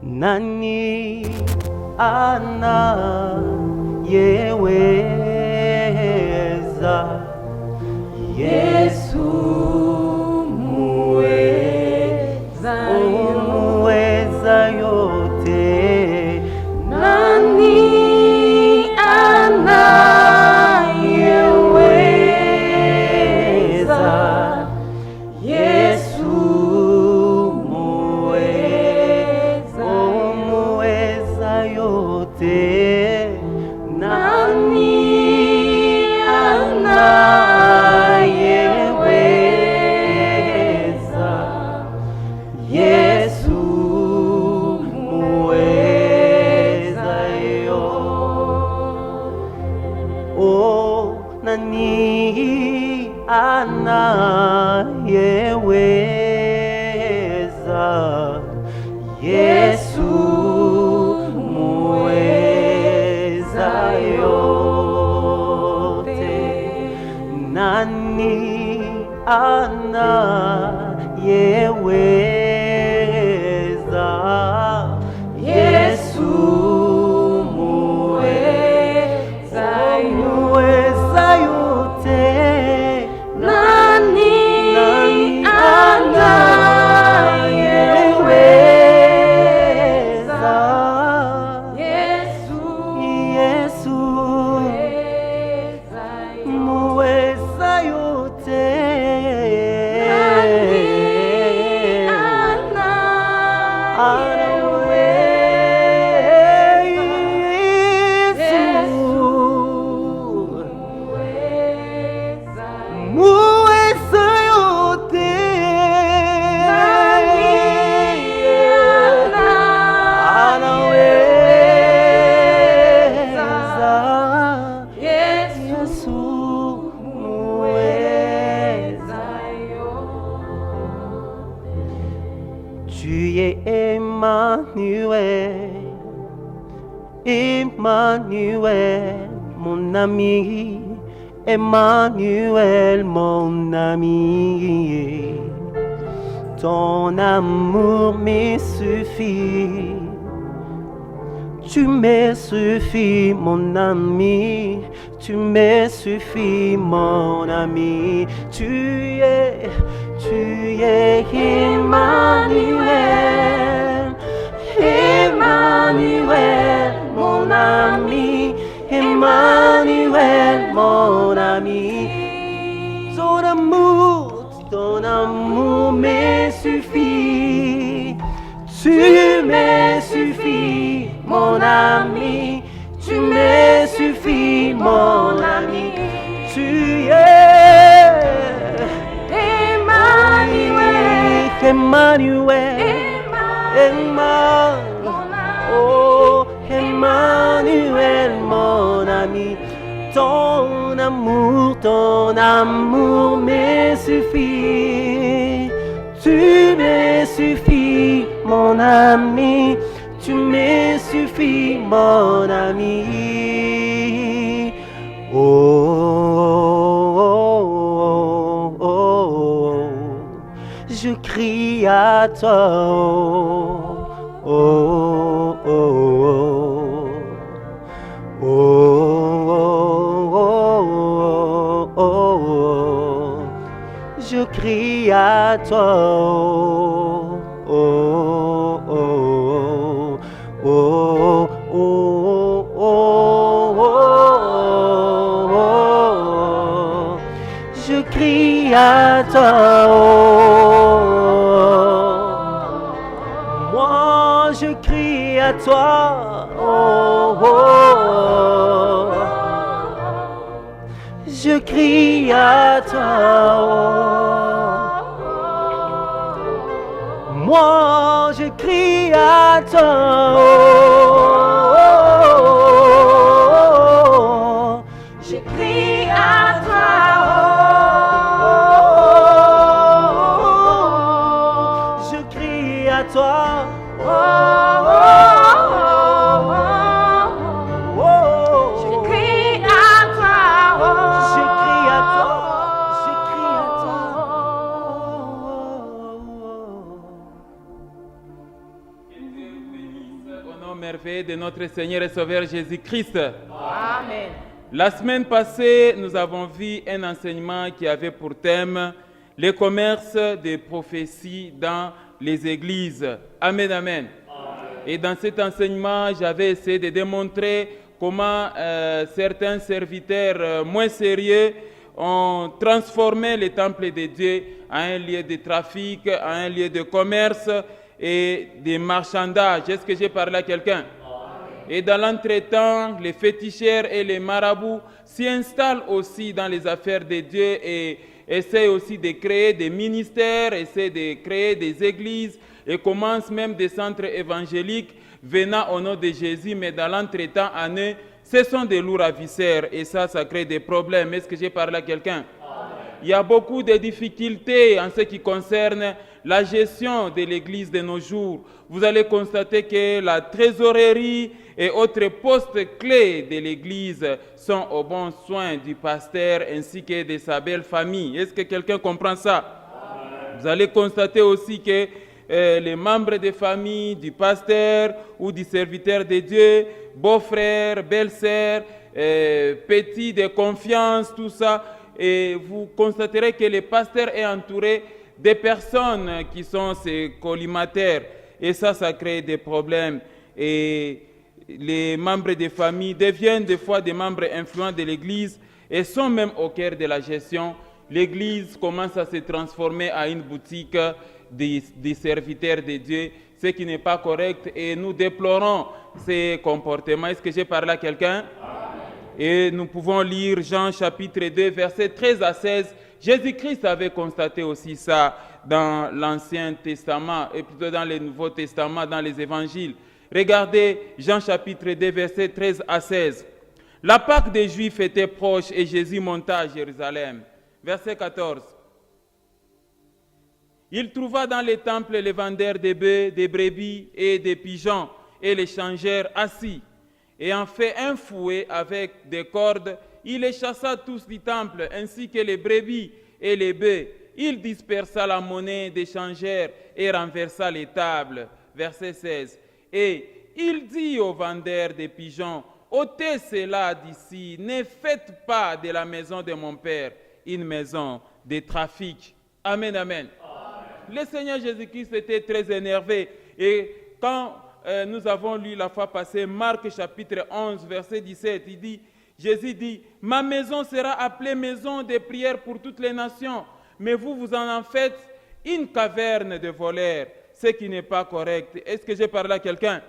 Nani anayeweza? Yesu muweza, muweza yote. Nani anayeweza? Yesu muweza, muweza yote. Nani anayeweza? Yesu muweza yote. Oh, nani anayeweza? Yesu muweza yote. Nani anayeweza? Yesu muweza, muweza yote. Nani anayeweza? Yesu, Yesu muweza yote. Tu es Emmanuel, Emmanuel, mon ami, Emmanuel, mon ami. Ton amour me suffit, tu me suffis, mon ami, tu me suffis, mon ami. Tu es Emmanuel, Emmanuel, mon ami, Emmanuel, mon ami. Ton amour me suffit, tu me suffis, mon ami, tu me suffis, mon ami. Tu es Emmanuel, Emmanuel, oh Emmanuel, mon ami. Ton amour me suffit, tu me suffis, mon ami, tu me suffis, mon ami. Oh, je crie à toi. Je crie à toi. Je crie à toi. Moi je crie à toi. Je crie à toi. Moi je crie à toi. Je crie à toi. Je crie à toi. Je crie à toi. paix de notre Seigneur et Sauveur Jésus-Christ. Amen. La semaine passée, nous avons vu un enseignement qui avait pour thème le commerce des prophéties dans les églises. Amen, amen. Et dans cet enseignement, j'avais essayé de démontrer comment certains serviteurs moins sérieux ont transformé le temple de Dieu en un lieu de trafic, en un lieu de commerce et de marchandage. Est-ce que j'ai parlé à quelqu'un? Et dans l'entretemps, les féticheurs et les marabouts s'y installent aussi dans les affaires de Dieu et essaient aussi de créer des ministères, essaient de créer des églises et commencent même des centres évangéliques venant au nom de Jésus, mais dans l'entretemps, en eux, ce sont des lourds ravisseurs et ça crée des problèmes. Est-ce que j'ai parlé à quelqu'un? Il y a beaucoup de difficultés en ce qui concerne la gestion de l'Église de nos jours. Vous allez constater que la trésorerie et autres postes clés de l'Église sont au bon soin du pasteur ainsi que de sa belle famille. Est-ce que quelqu'un comprend ça? Vous allez constater aussi que les membres de famille du pasteur ou du serviteur de Dieu, beau-frère, belle-sœur, petit de confiance, tout ça, et vous constaterez que le pasteur est entouré de personnes qui sont ses collimateurs. Et ça crée des problèmes. Et les membres de famille deviennent des fois des membres influents de l'Église et sont même au cœur de la gestion. L'Église commence à se transformer en une boutique des serviteurs de Dieu, ce qui n'est pas correct. Et nous déplorons ces comportements. Est-ce que j'ai parlé à quelqu'un? Et nous pouvons lire Jean chapitre 2, versets 13 à 16. Jésus-Christ avait constaté aussi ça dans l'Ancien Testament et plutôt dans le Nouveau Testament, dans les évangiles. Regardez Jean chapitre 2, versets 13 à 16. La Pâque des Juifs était proche et Jésus monta à Jérusalem. Verset 14. Il trouva dans les temples les vendeurs de bœufs, des brebis et des pigeons et les changeurs assis. Ayant fait un fouet avec des cordes, il les chassa tous du temple, ainsi que les brebis et les bœufs. Il dispersa la monnaie des changeurs et renversa les tables. Verset 16. Et il dit aux vendeurs des pigeons, ôtez cela d'ici, ne faites pas de la maison de mon Père une maison de trafic. Amen, amen. Le Seigneur Jésus-Christ était très énervé. Et quand nous avons lu la fois passée, Marc chapitre 11, verset 17, Jésus dit, ma maison sera appelée maison de prière pour toutes les nations, mais vous en faites une caverne de voleurs, ce qui n'est pas correct. Est-ce que j'ai parlé à quelqu'un?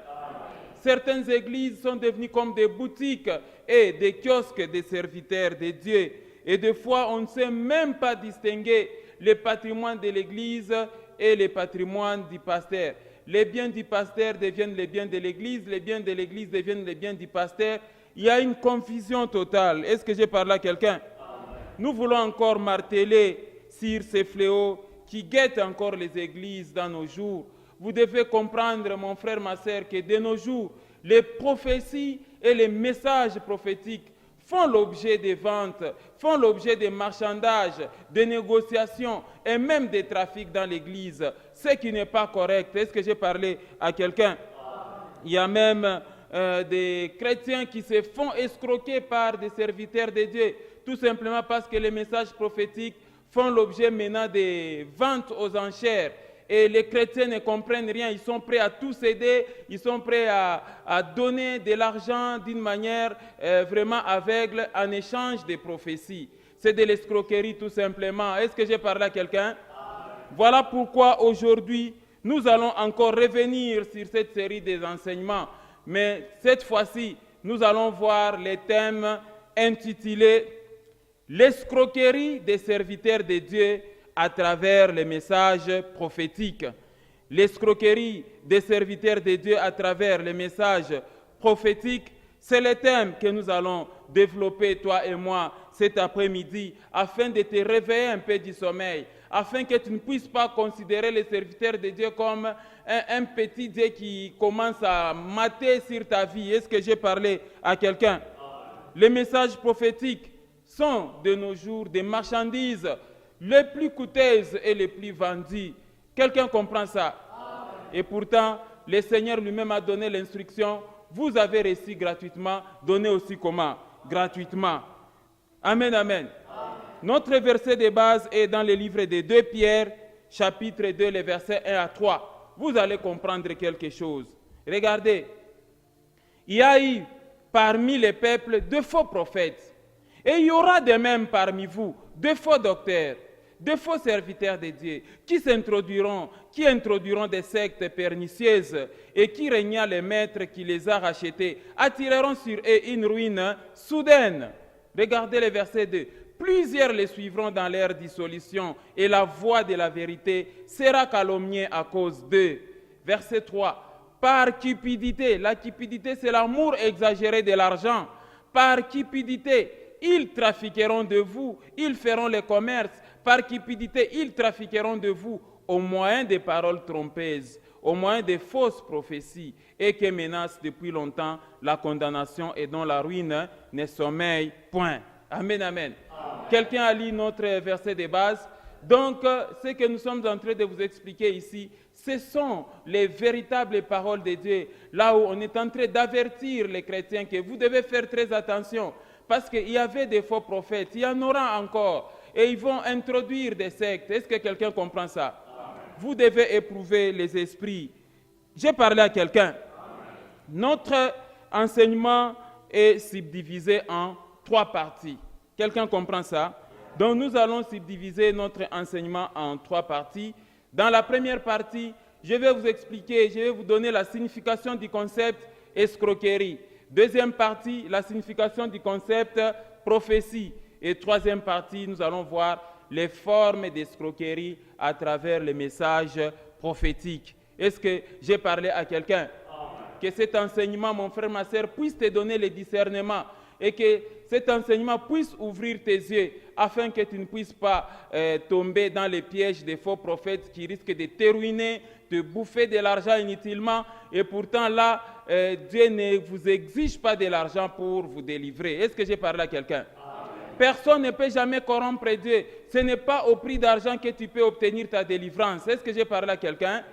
Certaines églises sont devenues comme des boutiques et des kiosques des serviteurs de Dieu. Et des fois, on ne sait même pas distinguer le patrimoine de l'église et le patrimoine du pasteur. Les biens du pasteur deviennent les biens de l'église, les biens de l'église deviennent les biens du pasteur. Il y a une confusion totale. Est-ce que j'ai parlé à quelqu'un? Nous voulons encore marteler sur ces fléaux qui guettent encore les églises dans nos jours. Vous devez comprendre, mon frère, ma sœur, que de nos jours, les prophéties et les messages prophétiques font l'objet des ventes, font l'objet des marchandages, des négociations et même des trafics dans l'Église, ce qui n'est pas correct. Est-ce que j'ai parlé à quelqu'un? Il y a même des chrétiens qui se font escroquer par des serviteurs de Dieu, tout simplement parce que les messages prophétiques font l'objet maintenant des ventes aux enchères. Et les chrétiens ne comprennent rien, ils sont prêts à tout céder, ils sont prêts à donner de l'argent d'une manière vraiment aveugle en échange des prophéties. C'est de l'escroquerie tout simplement. Est-ce que j'ai parlé à quelqu'un? Voilà pourquoi aujourd'hui, nous allons encore revenir sur cette série des enseignements. Mais cette fois-ci, nous allons voir les thèmes intitulés « L'escroquerie des serviteurs de Dieu » à travers les messages prophétiques. L'escroquerie des serviteurs de Dieu à travers les messages prophétiques, c'est le thème que nous allons développer, toi et moi, cet après-midi, afin de te réveiller un peu du sommeil, afin que tu ne puisses pas considérer les serviteurs de Dieu comme un petit Dieu qui commence à mater sur ta vie. Est-ce que j'ai parlé à quelqu'un? Les messages prophétiques sont de nos jours des marchandises les plus coûteuses et les plus vendues. Quelqu'un comprend ça? Et pourtant, le Seigneur lui-même a donné l'instruction vous avez reçu gratuitement, donnez aussi comment? Gratuitement. Amen, amen. Notre verset de base est dans le livre de 2 Pierre, chapitre 2, les versets 1 à 3. Vous allez comprendre quelque chose. Regardez, il y a eu parmi les peuples de faux prophètes. Et il y aura de même parmi vous de faux docteurs, de faux serviteurs de Dieu, qui introduiront des sectes pernicieuses et qui, régnant les maîtres qui les a rachetés, attireront sur eux une ruine soudaine. Regardez le verset 2. Plusieurs les suivront dans leur dissolution et la voie de la vérité sera calomniée à cause d'eux. Verset 3. Par cupidité, la cupidité c'est l'amour exagéré de l'argent. Par cupidité, ils trafiqueront de vous, ils feront le commerce. Par cupidité, ils trafiqueront de vous au moyen des paroles trompeuses, au moyen des fausses prophéties, et qui menacent depuis longtemps la condamnation et dont la ruine ne sommeille point. Amen, amen. Quelqu'un a lu notre verset de base. Donc, ce que nous sommes en train de vous expliquer ici, ce sont les véritables paroles de Dieu. Là où on est en train d'avertir les chrétiens que vous devez faire très attention. Parce qu'il y avait des faux prophètes, il y en aura encore. Et ils vont introduire des sectes. Est-ce que quelqu'un comprend ça? Vous devez éprouver les esprits. J'ai parlé à quelqu'un. Notre enseignement est subdivisé en 3 parties. Quelqu'un comprend ça? Donc nous allons subdiviser notre enseignement en 3 parties. Dans la première partie, je vais vous expliquer, je vais vous donner la signification du concept escroquerie. Deuxième partie, la signification du concept prophétie. Et troisième partie, nous allons voir les formes d'escroquerie à travers les messages prophétiques. Est-ce que j'ai parlé à quelqu'un? Que cet enseignement, mon frère, ma sœur, puisse te donner le discernement et que cet enseignement puisse ouvrir tes yeux afin que tu ne puisses pas tomber dans les pièges des faux prophètes qui risquent de te ruiner, de bouffer de l'argent inutilement. Et pourtant là, Dieu ne vous exige pas de l'argent pour vous délivrer. Est-ce que j'ai parlé à quelqu'un? Personne ne peut jamais corrompre Dieu. Ce n'est pas au prix d'argent que tu peux obtenir ta délivrance. Est-ce que j'ai parlé à quelqu'un?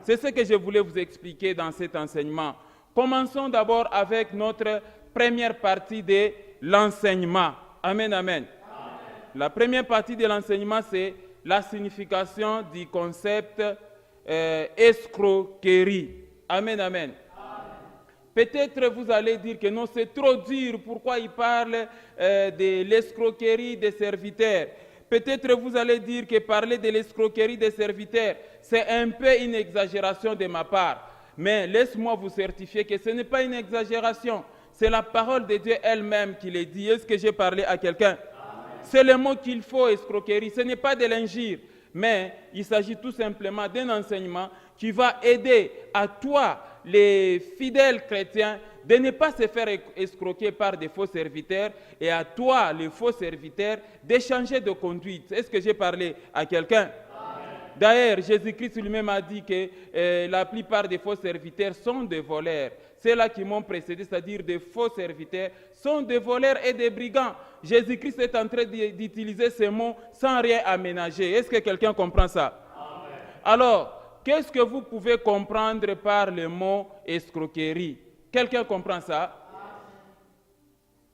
C'est ce que je voulais vous expliquer dans cet enseignement. Commençons d'abord avec notre première partie de l'enseignement. Amen, amen. La première partie de l'enseignement, c'est la signification du concept escroquerie. Amen, amen. Peut-être vous allez dire que non, c'est trop dur. Pourquoi il parle de l'escroquerie des serviteurs? Peut-être vous allez dire que parler de l'escroquerie des serviteurs, c'est un peu une exagération de ma part. Mais laisse-moi vous certifier que ce n'est pas une exagération. C'est la parole de Dieu elle-même qui le dit. Est-ce que j'ai parlé à quelqu'un? C'est le mot qu'il faut, escroquerie. Ce n'est pas de l'injure. Mais il s'agit tout simplement d'un enseignement qui va aider à toi, les fidèles chrétiens, de ne pas se faire escroquer par des faux serviteurs et à toi, les faux serviteurs, d'échanger de conduite. Est-ce que j'ai parlé à quelqu'un? D'ailleurs, Jésus-Christ lui-même a dit que la plupart des faux serviteurs sont des voleurs. Ceux-là qui m'ont précédé, c'est-à-dire des faux serviteurs, sont des voleurs et des brigands. Jésus-Christ est en train d'utiliser ces mots sans rien aménager. Est-ce que quelqu'un comprend ça? Amen. Alors, qu'est-ce que vous pouvez comprendre par le mot escroquerie? Quelqu'un comprend ça?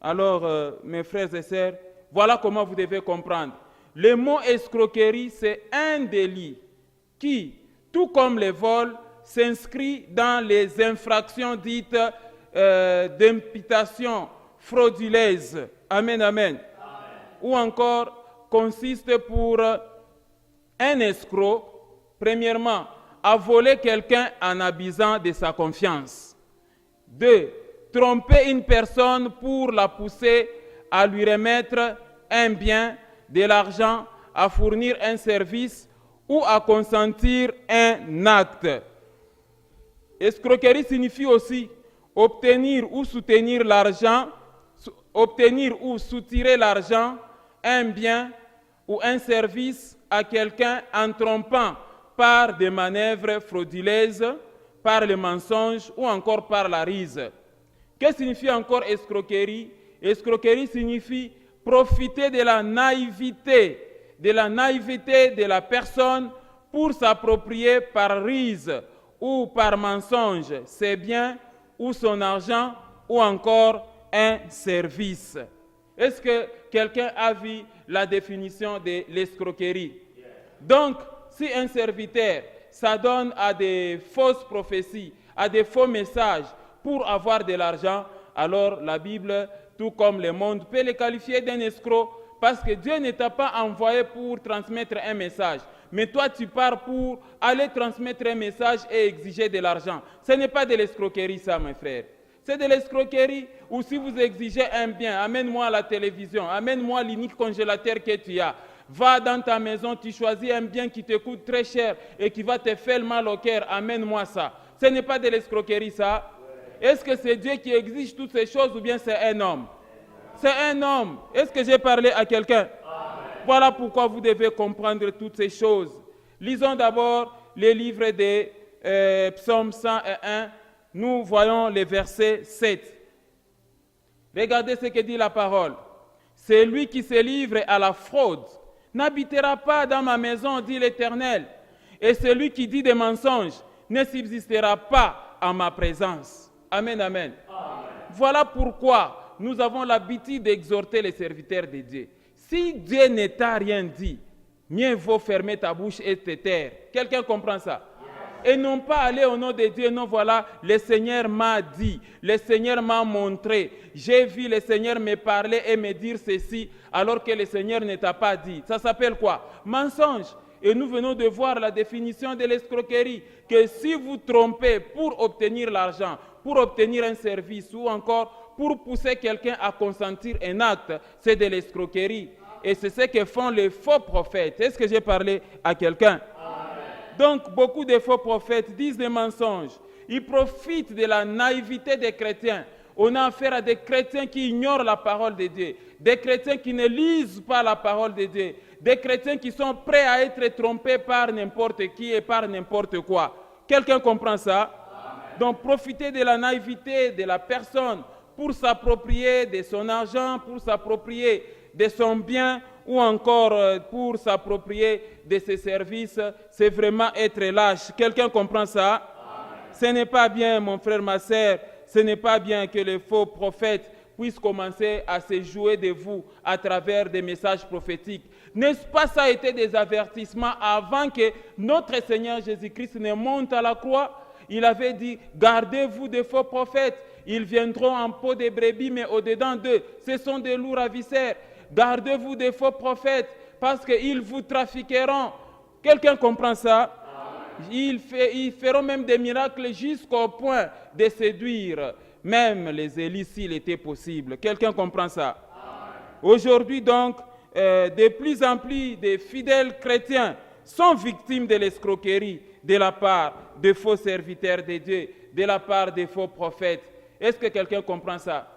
Alors, mes frères et sœurs, voilà comment vous devez comprendre. Le mot escroquerie, c'est un délit qui, tout comme le vol, s'inscrit dans les infractions dites d'imputation frauduleuse. Amen, amen. Ou encore, consiste pour un escroc, premièrement, à voler quelqu'un en abusant de sa confiance. 2. Tromper une personne pour la pousser à lui remettre un bien, de l'argent, à fournir un service ou à consentir un acte. Escroquerie signifie aussi obtenir ou soutirer l'argent, un bien ou un service à quelqu'un en trompant par des manœuvres frauduleuses, par le mensonge ou encore par la ruse. Que signifie encore escroquerie? Escroquerie signifie profiter de la naïveté de la personne pour s'approprier par ruse ou par mensonge ses biens ou son argent ou encore un service. Est-ce que quelqu'un a vu la définition de l'escroquerie? Donc, si un serviteur s'adonne à des fausses prophéties, à des faux messages pour avoir de l'argent, alors la Bible, tout comme le monde, peut le qualifier d'un escroc parce que Dieu ne t'a pas envoyé pour transmettre un message. Mais toi, tu pars pour aller transmettre un message et exiger de l'argent. Ce n'est pas de l'escroquerie, ça, mes frères. C'est de l'escroquerie. Ou si vous exigez un bien, amène-moi la télévision, amène-moi l'unique congélateur que tu as. Va dans ta maison, tu choisis un bien qui te coûte très cher et qui va te faire mal au cœur, amène-moi ça. Ce n'est pas de l'escroquerie, ça. Est-ce que c'est Dieu qui exige toutes ces choses ou bien c'est un homme? C'est un homme. Est-ce que j'ai parlé à quelqu'un? Voilà pourquoi vous devez comprendre toutes ces choses. Lisons d'abord les livres des Psaumes 101. Nous voyons le verset 7. Regardez ce que dit la parole. C'est lui qui se livre à la fraude n'habitera pas dans ma maison, dit l'Éternel. Et celui qui dit des mensonges ne subsistera pas en ma présence. Amen, amen. Voilà pourquoi nous avons l'habitude d'exhorter les serviteurs de Dieu. Si Dieu ne t'a rien dit, mieux vaut fermer ta bouche et te taire. Quelqu'un comprend ça? Et non pas aller au nom de Dieu, non, voilà, le Seigneur m'a dit, le Seigneur m'a montré, j'ai vu le Seigneur me parler et me dire ceci, alors que le Seigneur ne t'a pas dit. Ça s'appelle quoi? Mensonge. Et nous venons de voir la définition de l'escroquerie, que si vous trompez pour obtenir l'argent, pour obtenir un service ou encore pour pousser quelqu'un à consentir un acte, c'est de l'escroquerie. Et c'est ce que font les faux prophètes. Est-ce que j'ai parlé à quelqu'un? Donc, beaucoup de faux prophètes disent des mensonges. Ils profitent de la naïveté des chrétiens. On a affaire à des chrétiens qui ignorent la parole de Dieu, des chrétiens qui ne lisent pas la parole de Dieu, des chrétiens qui sont prêts à être trompés par n'importe qui et par n'importe quoi. Quelqu'un comprend ça? Amen. Donc, profiter de la naïveté de la personne pour s'approprier de son argent, pour s'approprier de son bien, ou encore pour s'approprier de ses services, c'est vraiment être lâche. Quelqu'un comprend ça? Amen. Ce n'est pas bien, mon frère, ma sœur, ce n'est pas bien que les faux prophètes puissent commencer à se jouer de vous à travers des messages prophétiques. N'est-ce pas ça a été des avertissements avant que notre Seigneur Jésus-Christ ne monte à la croix? Il avait dit, gardez-vous des faux prophètes, ils viendront en peau de brebis, mais au-dedans d'eux, ce sont des loups ravisseurs. Gardez-vous des faux prophètes, parce qu'ils vous trafiqueront. Quelqu'un comprend ça? Ils feront même des miracles jusqu'au point de séduire même les élites s'il était possible. Quelqu'un comprend ça? Aujourd'hui donc, de plus en plus de fidèles chrétiens sont victimes de l'escroquerie de la part de faux serviteurs de Dieu, de la part des faux prophètes. Est-ce que quelqu'un comprend ça?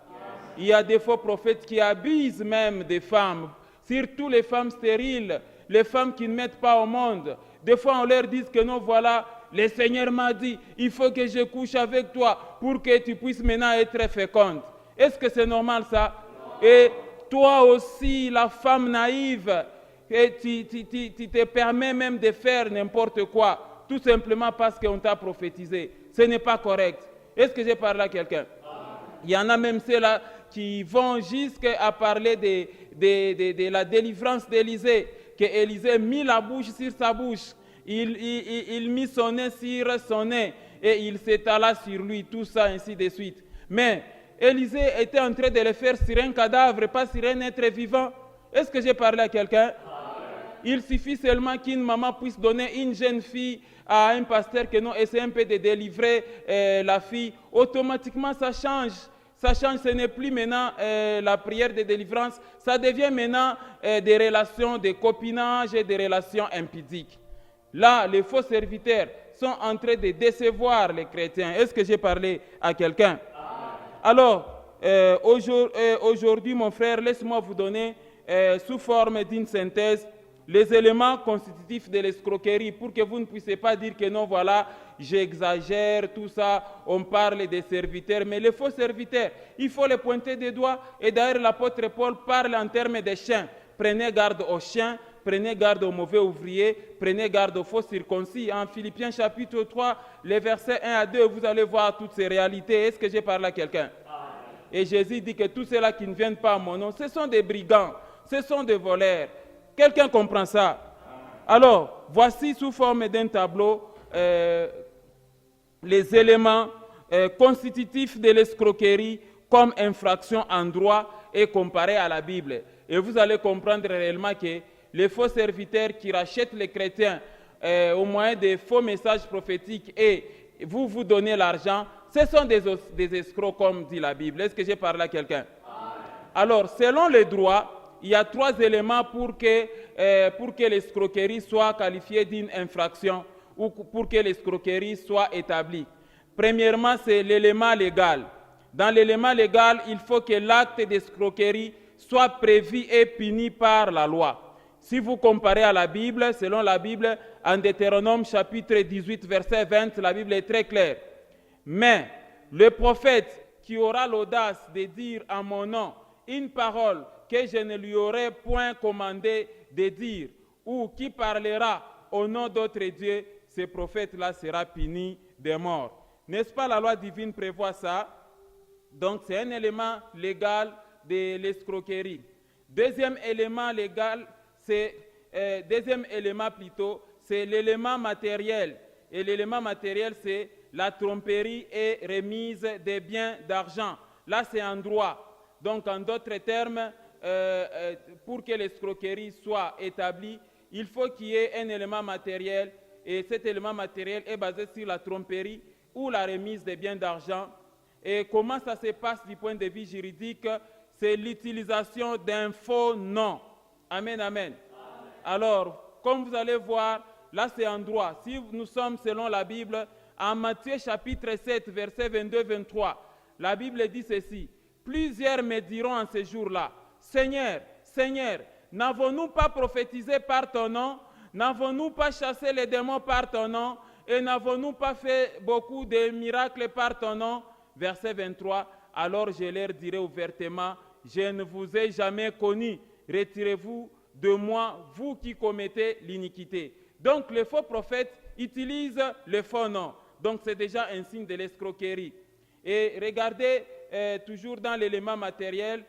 Il y a des faux prophètes qui abusent même des femmes, surtout les femmes stériles, les femmes qui ne mettent pas au monde. Des fois, on leur dit que non, voilà, le Seigneur m'a dit, il faut que je couche avec toi pour que tu puisses maintenant être féconde. Est-ce que c'est normal ça? Non. Et toi aussi, la femme naïve, et tu te permets même de faire n'importe quoi, tout simplement parce qu'on t'a prophétisé. Ce n'est pas correct. Est-ce que j'ai parlé à quelqu'un? Il y en a même ceux-là qui vont jusqu'à parler de la délivrance d'Élisée, que Élisée mit la bouche sur sa bouche, il mit son nez sur son nez, et il s'étala sur lui, tout ça, ainsi de suite. Mais Élisée était en train de le faire sur un cadavre, pas sur un être vivant. Est-ce que j'ai parlé à quelqu'un? Il suffit seulement qu'une maman puisse donner une jeune fille à un pasteur qui essaie un peu de délivrer la fille. Automatiquement, ça change. Ça change, ce n'est plus maintenant la prière de délivrance, ça devient maintenant des relations de copinage et des relations impudiques. Là, les faux serviteurs sont en train de décevoir les chrétiens. Est-ce que j'ai parlé à quelqu'un? Alors, aujourd'hui, mon frère, laisse-moi vous donner, sous forme d'une synthèse, les éléments constitutifs de l'escroquerie pour que vous ne puissiez pas dire que non, voilà, j'exagère, tout ça, on parle des serviteurs, mais les faux serviteurs, il faut les pointer des doigts. Et d'ailleurs, l'apôtre Paul parle en termes de chiens. Prenez garde aux chiens, prenez garde aux mauvais ouvriers, prenez garde aux faux circoncis. En Philippiens chapitre 3, les versets 1 à 2, vous allez voir toutes ces réalités. Est-ce que j'ai parlé à quelqu'un? Et Jésus dit que tous ceux-là qui ne viennent pas à mon nom, ce sont des brigands, ce sont des voleurs. Quelqu'un comprend ça? Alors, voici sous forme d'un tableau les éléments constitutifs de l'escroquerie comme infraction en droit et comparé à la Bible. Et vous allez comprendre réellement que les faux serviteurs qui rachètent les chrétiens au moyen des faux messages prophétiques et vous donnez l'argent, ce sont des escrocs comme dit la Bible. Est-ce que j'ai parlé à quelqu'un? Alors, selon les droits, il y a 3 éléments pour que l'escroquerie soit qualifiée d'une infraction ou pour que l'escroquerie soit établie. Premièrement, c'est l'élément légal. Dans l'élément légal, il faut que l'acte d'escroquerie soit prévu et puni par la loi. Si vous comparez à la Bible, selon la Bible, en Deutéronome chapitre 18, verset 20, la Bible est très claire. Mais le prophète qui aura l'audace de dire en mon nom une parole que je ne lui aurais point commandé de dire, ou qui parlera au nom d'autres dieux, ce prophète-là sera puni de mort. N'est-ce pas, la loi divine prévoit ça? Donc c'est un élément légal de l'escroquerie. Deuxième élément c'est l'élément matériel. Et l'élément matériel, c'est la tromperie et remise des biens d'argent. Là, c'est en droit. Donc, en d'autres termes, pour que l'escroquerie soit établie, il faut qu'il y ait un élément matériel. Et cet élément matériel est basé sur la tromperie ou la remise des biens d'argent. Et comment ça se passe du point de vue juridique? C'est l'utilisation d'un faux nom. Amen, amen. Alors, comme vous allez voir, là c'est en droit. Si nous sommes selon la Bible, en Matthieu chapitre 7, verset 22-23, la Bible dit ceci. Plusieurs me diront en ce jour-là, Seigneur, Seigneur, n'avons-nous pas prophétisé par ton nom? N'avons-nous pas chassé les démons par ton nom? Et n'avons-nous pas fait beaucoup de miracles par ton nom? Verset 23, alors je leur dirai ouvertement, je ne vous ai jamais connu, retirez-vous de moi, vous qui commettez l'iniquité. Donc les faux prophètes utilisent le faux nom. Donc c'est déjà un signe de l'escroquerie. Et regardez, toujours dans l'élément matériel,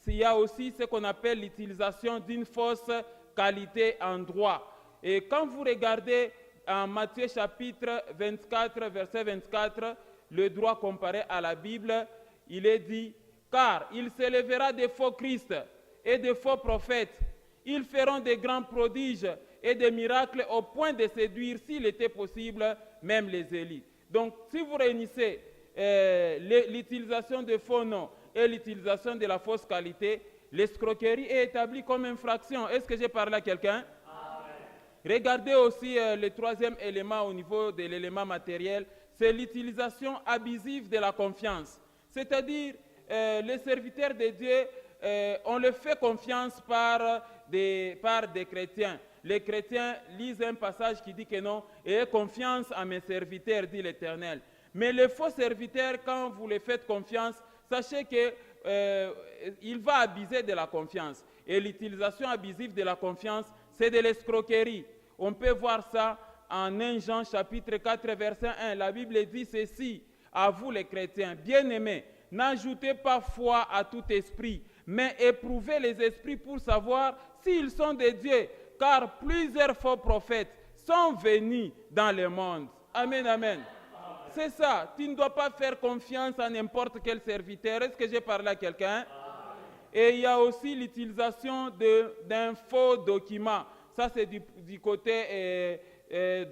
il y a aussi ce qu'on appelle l'utilisation d'une fausse qualité en droit. Et quand vous regardez en Matthieu chapitre 24, verset 24, le droit comparé à la Bible, il est dit, car il s'élèvera des faux Christ et des faux prophètes. Ils feront des grands prodiges et des miracles au point de séduire, s'il était possible, même les élites. Donc, si vous réunissez l'utilisation de faux noms et l'utilisation de la fausse qualité, l'escroquerie est établie comme infraction. Est-ce que j'ai parlé à quelqu'un? Regardez aussi le troisième élément au niveau de l'élément matériel, c'est l'utilisation abusive de la confiance. C'est-à-dire, les serviteurs de Dieu, on leur fait confiance par des chrétiens. Les chrétiens lisent un passage qui dit que non, ayez confiance à mes serviteurs, dit l'Éternel. Mais les faux serviteurs, quand vous les faites confiance, sachez qu'il va abuser de la confiance. Et l'utilisation abusive de la confiance, c'est de l'escroquerie. On peut voir ça en 1 Jean chapitre 4, verset 1. La Bible dit ceci, à vous les chrétiens, bien-aimés, n'ajoutez pas foi à tout esprit, mais éprouvez les esprits pour savoir s'ils sont de Dieu, car plusieurs faux prophètes sont venus dans le monde. Amen, amen. C'est ça, tu ne dois pas faire confiance à n'importe quel serviteur. Est-ce que j'ai parlé à quelqu'un? Et il y a aussi l'utilisation d'un faux document. Ça, c'est du côté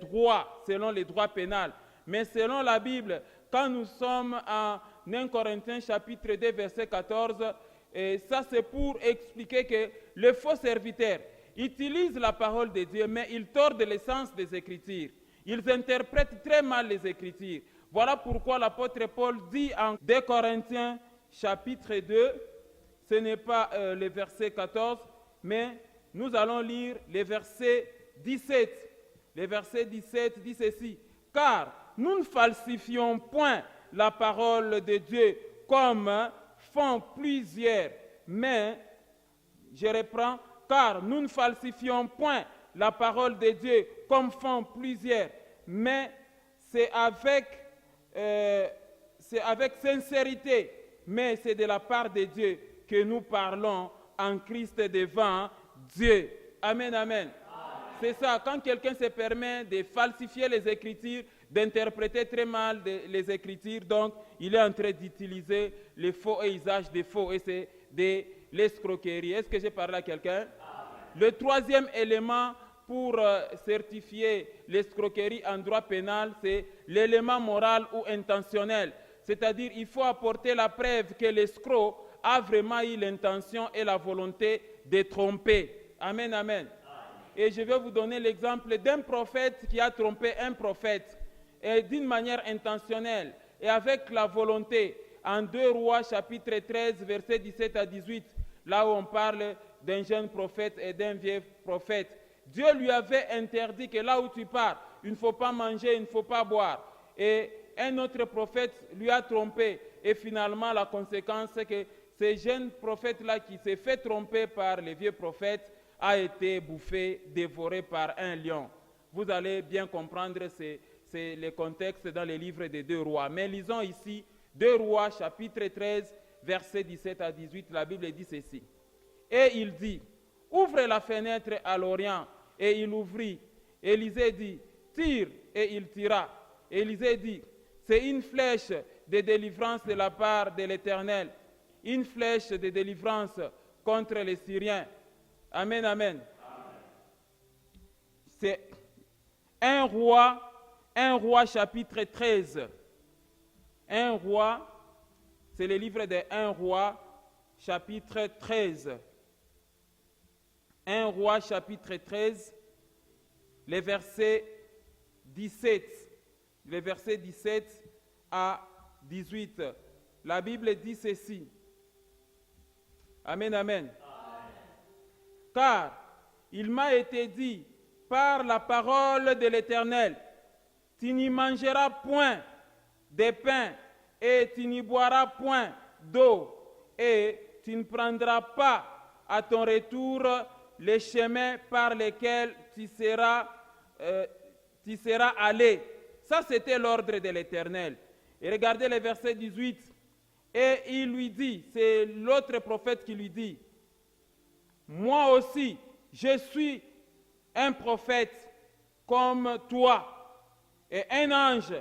droit, selon les droits pénals. Mais selon la Bible, quand nous sommes en 1 Corinthiens chapitre 2, verset 14, ça c'est pour expliquer que les faux serviteurs utilisent la parole de Dieu, mais ils tordent l'essence des Écritures. Ils interprètent très mal les Écritures. Voilà pourquoi l'apôtre Paul dit en 2 Corinthiens chapitre 2, ce n'est pas le verset 14, mais nous allons lire le verset 17. Le verset 17 dit ceci, « Car nous ne falsifions point la parole de Dieu comme font plusieurs, mais, je reprends, car nous ne falsifions point la parole de Dieu comme font plusieurs, mais c'est avec sincérité, mais c'est de la part de Dieu que nous parlons en Christ devant Dieu. Amen, amen. C'est ça, quand quelqu'un se permet de falsifier les Écritures, d'interpréter très mal les Écritures, donc il est en train d'utiliser les faux et usage des faux, et c'est de l'escroquerie. Est-ce que j'ai parlé à quelqu'un? Le troisième élément pour certifier l'escroquerie en droit pénal, c'est l'élément moral ou intentionnel. C'est-à-dire il faut apporter la preuve que l'escroc a vraiment eu l'intention et la volonté de tromper. Amen, amen. Et je vais vous donner l'exemple d'un prophète qui a trompé un prophète et d'une manière intentionnelle et avec la volonté. En 2 Rois chapitre 13, versets 17 à 18, là où on parle d'un jeune prophète et d'un vieux prophète. Dieu lui avait interdit que là où tu pars, il ne faut pas manger, il ne faut pas boire. Et un autre prophète lui a trompé. Et finalement, la conséquence, c'est que ce jeune prophète-là qui s'est fait tromper par les vieux prophètes a été bouffé, dévoré par un lion. Vous allez bien comprendre, c'est le contexte dans les livres des 2 Rois. Mais lisons ici 2 Rois, chapitre 13, versets 17 à 18. La Bible dit ceci. Et il dit, ouvre la fenêtre à l'Orient. Et il ouvrit. Élisée dit, tire. Et il tira. Élisée dit, c'est une flèche de délivrance de la part de l'Éternel. Une flèche de délivrance contre les Syriens. Amen, amen. C'est 1 roi chapitre 13. 1 roi, c'est le livre de 1 roi chapitre 13. 1 roi chapitre 13, les versets 17. Les versets 17 à 18. La Bible dit ceci. Amen, amen. Car il m'a été dit par la parole de l'Éternel, tu n'y mangeras point de pain et tu n'y boiras point d'eau et tu ne prendras pas à ton retour les chemins par lesquels tu seras allé. Ça, c'était l'ordre de l'Éternel. Et regardez le verset 18. Et il lui dit, c'est l'autre prophète qui lui dit, moi aussi, je suis un prophète comme toi. Et un ange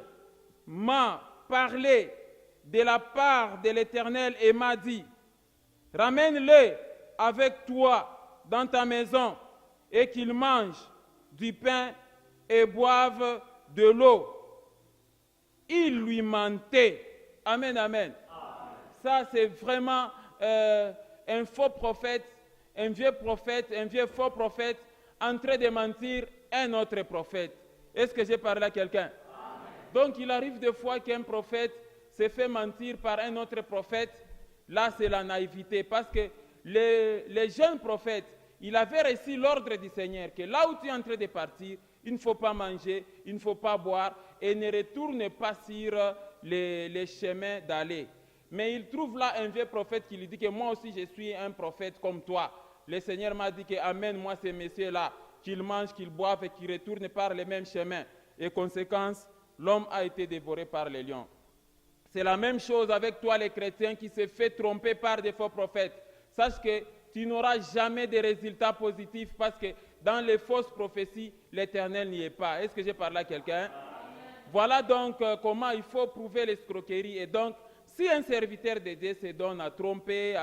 m'a parlé de la part de l'Éternel et m'a dit, ramène-le avec toi dans ta maison et qu'il mange du pain et boive de l'eau. Il lui mentait. Amen, amen. Ça, c'est vraiment un faux prophète, un vieux faux prophète, en train de mentir un autre prophète. Est-ce que j'ai parlé à quelqu'un? Donc, il arrive des fois qu'un prophète se fait mentir par un autre prophète. Là, c'est la naïveté. Parce que les jeunes prophètes, il avait reçu l'ordre du Seigneur que là où tu es en train de partir, il ne faut pas manger, il ne faut pas boire et ne retourne pas sur les chemins d'aller. Mais il trouve là un vieux prophète qui lui dit que moi aussi je suis un prophète comme toi. Le Seigneur m'a dit que amène-moi ces messieurs-là, qu'ils mangent, qu'ils boivent et qu'ils retournent par les mêmes chemins. Et conséquence, l'homme a été dévoré par les lions. C'est la même chose avec toi les chrétiens qui se fait tromper par des faux prophètes. Sache que tu n'auras jamais de résultats positifs parce que dans les fausses prophéties, l'Éternel n'y est pas. Est-ce que j'ai parlé à quelqu'un? Voilà donc comment il faut prouver l'escroquerie. Et donc, si un serviteur de Dieu se donne à tromper,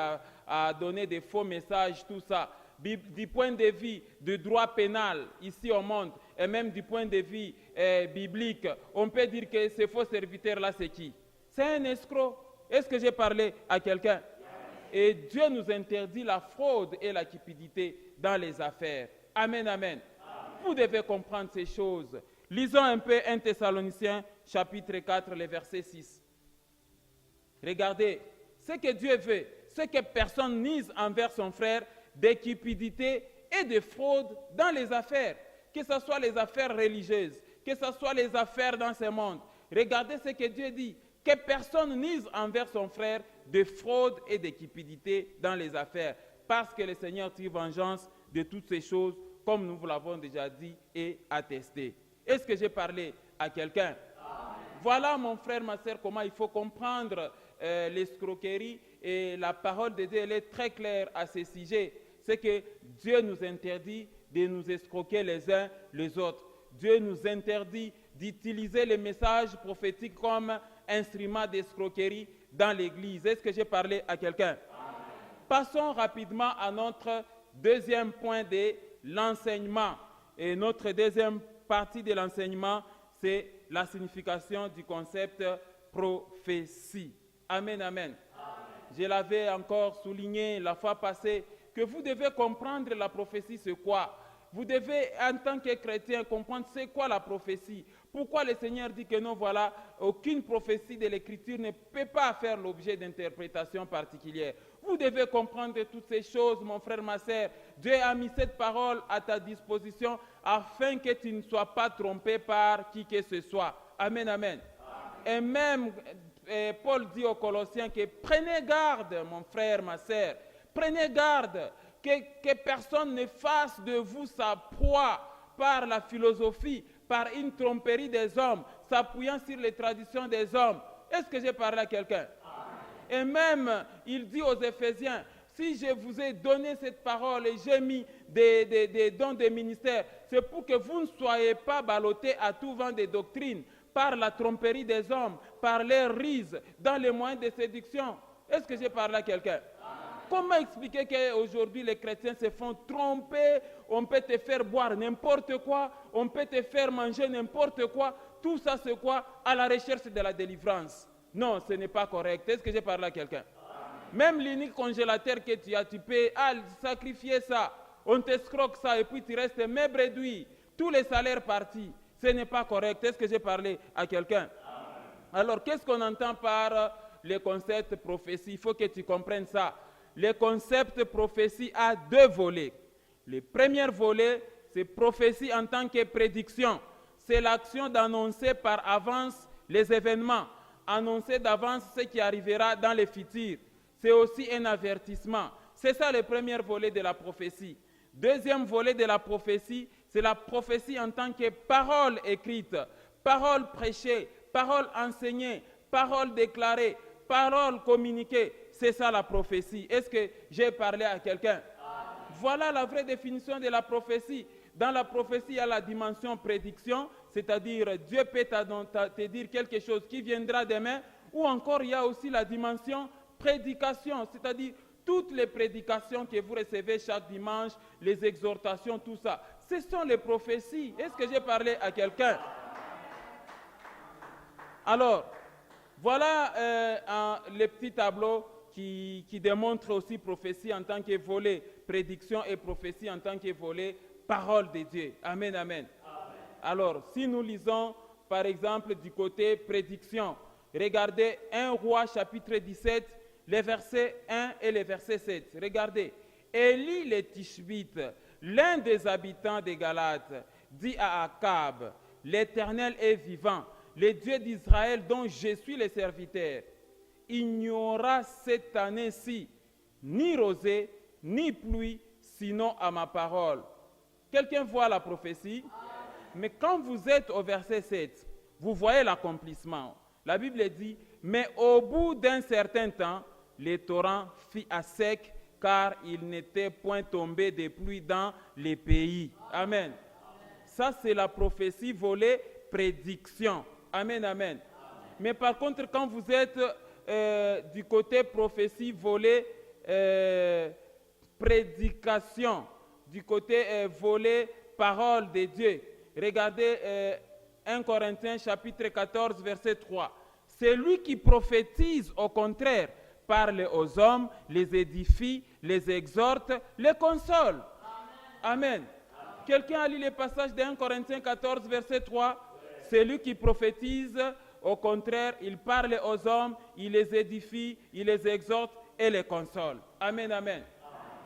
à donner des faux messages, tout ça, du point de vue du droit pénal ici au monde, et même du point de vue biblique, on peut dire que ce faux serviteur-là, c'est qui? C'est un escroc. Est-ce que j'ai parlé à quelqu'un? Et Dieu nous interdit la fraude et la cupidité dans les affaires. Amen, amen. Vous devez comprendre ces choses. Lisons un peu 1 Thessaloniciens, chapitre 4, le verset 6. Regardez, ce que Dieu veut, c'est que personne n'use envers son frère de cupidité et de fraude dans les affaires, que ce soit les affaires religieuses, que ce soit les affaires dans ce monde. Regardez ce que Dieu dit, que personne n'use envers son frère de fraude et de cupidité dans les affaires. parce que le Seigneur tire vengeance de toutes ces choses, comme nous vous l'avons déjà dit et attesté. Est-ce que j'ai parlé à quelqu'un? Voilà, mon frère, ma soeur, comment il faut comprendre l'escroquerie. Et la parole de Dieu, elle est très claire à ce sujet. C'est que Dieu nous interdit de nous escroquer les uns les autres. Dieu nous interdit d'utiliser les messages prophétiques comme instrument d'escroquerie dans l'Église. Est-ce que j'ai parlé à quelqu'un? Passons rapidement à notre deuxième point de l'enseignement. Et notre deuxième partie de l'enseignement, c'est la signification du concept prophétie. Amen, amen. Je l'avais encore souligné la fois passée que vous devez comprendre la prophétie, c'est quoi. Vous devez, en tant que chrétien, comprendre c'est quoi la prophétie. Pourquoi le Seigneur dit que non, voilà, aucune prophétie de l'Écriture ne peut pas faire l'objet d'interprétation particulière. Vous devez comprendre toutes ces choses, mon frère, ma sœur. Dieu a mis cette parole à ta disposition afin que tu ne sois pas trompé par qui que ce soit. Amen, amen. Et même, Paul dit aux Colossiens que prenez garde, mon frère, ma sœur. Prenez garde que personne ne fasse de vous sa proie par la philosophie, par une tromperie des hommes, s'appuyant sur les traditions des hommes. Est-ce que j'ai parlé à quelqu'un? Et même, il dit aux Éphésiens, si je vous ai donné cette parole et j'ai mis des dons des ministères, c'est pour que vous ne soyez pas ballottés à tout vent des doctrines, par la tromperie des hommes, par les ruses, dans les moyens de séduction. Est-ce que j'ai parlé à quelqu'un? Comment expliquer qu'aujourd'hui les chrétiens se font tromper? On peut te faire boire n'importe quoi, on peut te faire manger n'importe quoi. Tout ça c'est quoi? À la recherche de la délivrance. Non, ce n'est pas correct. Est-ce que j'ai parlé à quelqu'un? Même l'unique congélateur que tu as, tu peux sacrifier ça. On t'escroque ça et puis tu restes maigre réduit. Tous les salaires partis. Ce n'est pas correct. Est-ce que j'ai parlé à quelqu'un? Alors, qu'est-ce qu'on entend par le concept prophétie? Il faut que tu comprennes ça. Le concept prophétie a deux volets. Le premier volet, c'est prophétie en tant que prédiction. C'est l'action d'annoncer par avance les événements, annoncer d'avance ce qui arrivera dans le futur. C'est aussi un avertissement. C'est ça le premier volet de la prophétie. Deuxième volet de la prophétie, c'est la prophétie en tant que parole écrite, parole prêchée, parole enseignée, parole déclarée, parole communiquée. C'est ça la prophétie. Est-ce que j'ai parlé à quelqu'un? Voilà la vraie définition de la prophétie. Dans la prophétie, il y a la dimension prédiction, c'est-à-dire Dieu peut te dire quelque chose qui viendra demain, ou encore il y a aussi la dimension prédication, c'est-à-dire toutes les prédications que vous recevez chaque dimanche, les exhortations, tout ça. Ce sont les prophéties. Est-ce que j'ai parlé à quelqu'un? Alors, voilà le petit tableau qui démontre aussi prophétie en tant que volet prédiction et prophétie en tant que volet parole de Dieu. Amen, amen. Alors, si nous lisons, par exemple, du côté prédiction, regardez 1 Roi chapitre 17, les versets 1 et les versets 7. Regardez. Élie le Tishbite, l'un des habitants des Galates, dit à Akab, l'Éternel est vivant, le Dieu d'Israël dont je suis le serviteur. Il n'y aura cette année-ci ni rosée, ni pluie, sinon à ma parole. Quelqu'un voit la prophétie? Mais quand vous êtes au verset 7, vous voyez l'accomplissement. La Bible dit, mais au bout d'un certain temps, les torrents fit à sec, car il n'était point tombé de pluie dans les pays. Amen. Ça, c'est la prophétie volée prédiction. Amen, amen. Mais par contre, quand vous êtes du côté prophétie volée prédication, du côté volet parole de Dieu, regardez 1 Corinthiens chapitre 14, verset 3. C'est lui qui prophétise, au contraire, parle aux hommes, les édifie, les exhorte, les console. Amen. Quelqu'un a lu le passage de 1 Corinthiens 14, verset 3. C'est lui qui prophétise, au contraire, il parle aux hommes, il les édifie, il les exhorte et les console. Amen, amen.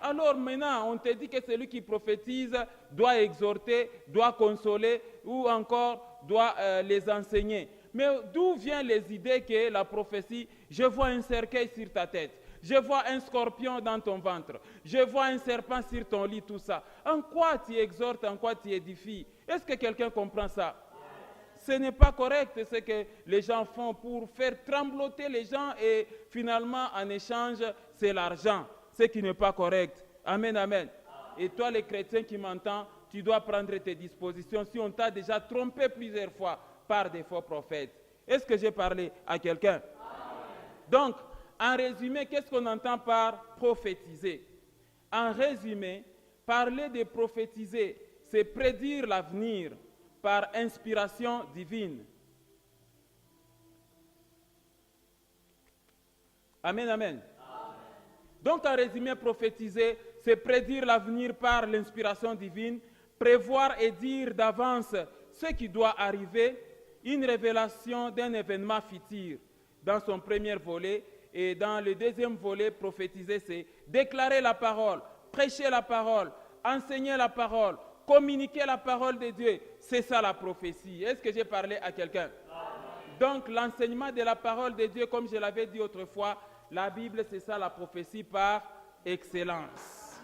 Alors maintenant, on te dit que celui qui prophétise doit exhorter, doit consoler ou encore doit les enseigner. Mais d'où viennent les idées que la prophétie, je vois un cercueil sur ta tête, Je vois un scorpion dans ton ventre. Je vois un serpent sur ton lit, tout ça. En quoi tu exhortes, en quoi tu édifies? Est-ce que quelqu'un comprend ça? Ce n'est pas correct ce que les gens font pour faire trembloter les gens et finalement, en échange, c'est l'argent. Ce qui n'est pas correct. Amen, amen. Et toi, les chrétiens qui m'entendent, tu dois prendre tes dispositions si on t'a déjà trompé plusieurs fois par des faux prophètes. Est-ce que j'ai parlé à quelqu'un? Donc, en résumé, qu'est-ce qu'on entend par prophétiser? En résumé, parler de prophétiser, c'est prédire l'avenir par inspiration divine. Amen, amen. Donc, en résumé, prophétiser, c'est prédire l'avenir par l'inspiration divine, prévoir et dire d'avance ce qui doit arriver, une révélation d'un événement futur dans son premier volet. Et dans le deuxième volet, prophétiser, c'est déclarer la parole, prêcher la parole, enseigner la parole, communiquer la parole de Dieu. C'est ça la prophétie. Est-ce que j'ai parlé à quelqu'un? Donc, l'enseignement de la parole de Dieu, comme je l'avais dit autrefois, la Bible, c'est ça la prophétie par excellence.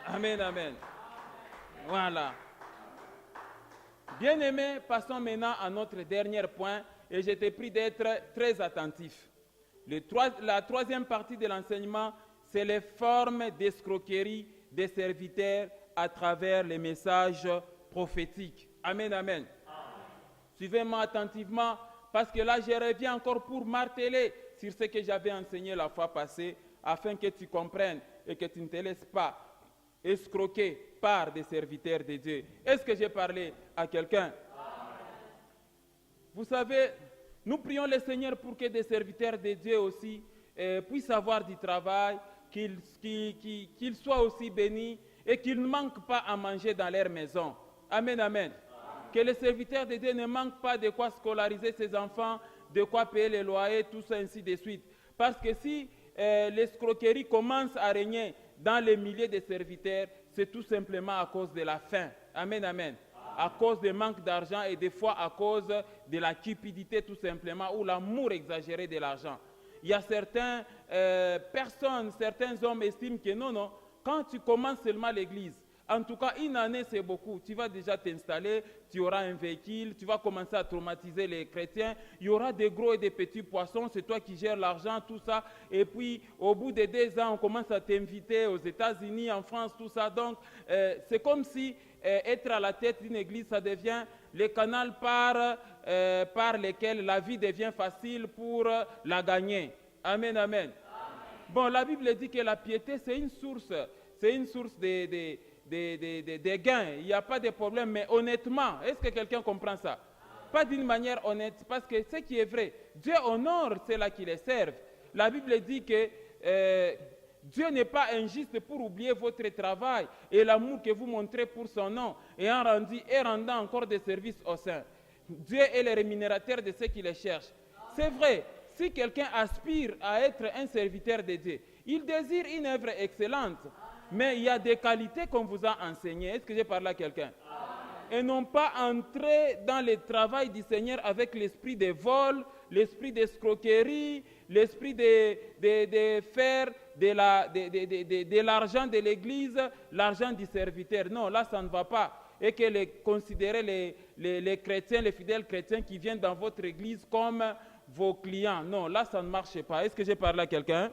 Amen, amen. Voilà. Bien-aimés, passons maintenant à notre dernier point et je te prie d'être très attentif. La troisième partie de l'enseignement, c'est les formes d'escroquerie des serviteurs à travers les messages prophétiques. Amen, amen. Suivez-moi attentivement parce que là, je reviens encore pour marteler sur ce que j'avais enseigné la fois passée afin que tu comprennes et que tu ne te laisses pas escroquer par des serviteurs de Dieu. Est-ce que j'ai parlé à quelqu'un? Vous savez, nous prions le Seigneur pour que des serviteurs de Dieu aussi puissent avoir du travail, qu'ils soient aussi bénis et qu'ils ne manquent pas à manger dans leur maison. Amen, amen. Que les serviteurs de Dieu ne manquent pas de quoi scolariser ses enfants, de quoi payer les loyers, tout ça, ainsi de suite. Parce que si l'escroquerie commence à régner dans les milliers de serviteurs, c'est tout simplement à cause de la faim. Amen, amen. À cause du manque d'argent et des fois à cause de la cupidité tout simplement ou l'amour exagéré de l'argent. Il y a certaines personnes, certains hommes estiment que non, quand tu commences seulement l'église, en tout cas une année c'est beaucoup, tu vas déjà t'installer, tu auras un véhicule, tu vas commencer à traumatiser les chrétiens, il y aura des gros et des petits poissons, c'est toi qui gères l'argent, tout ça, et puis au bout de 2 ans, on commence à t'inviter aux États-Unis, en France, tout ça, donc c'est comme si être à la tête d'une église, ça devient le canal par lequel la vie devient facile pour la gagner. Amen, amen. Bon, la Bible dit que la piété, c'est une source de gains. Il n'y a pas de problème, mais honnêtement, est-ce que quelqu'un comprend ça? Pas d'une manière honnête, parce que ce qui est vrai, Dieu honore ceux-là qui les servent. La Bible dit que Dieu n'est pas injuste pour oublier votre travail et l'amour que vous montrez pour son nom et rendant encore des services au sein. Dieu est le rémunérateur de ceux qui les cherchent. C'est vrai, si quelqu'un aspire à être un serviteur de Dieu, il désire une œuvre excellente, mais il y a des qualités qu'on vous a enseignées. Est-ce que j'ai parlé à quelqu'un? Et non pas entrer dans le travail du Seigneur avec l'esprit de vol, l'esprit d'escroquerie, l'esprit de faire de l'argent de l'Église, l'argent du serviteur. Non, là, ça ne va pas. Et que considérer les chrétiens, les fidèles chrétiens qui viennent dans votre Église comme vos clients. Non, là, ça ne marche pas. Est-ce que j'ai parlé à quelqu'un?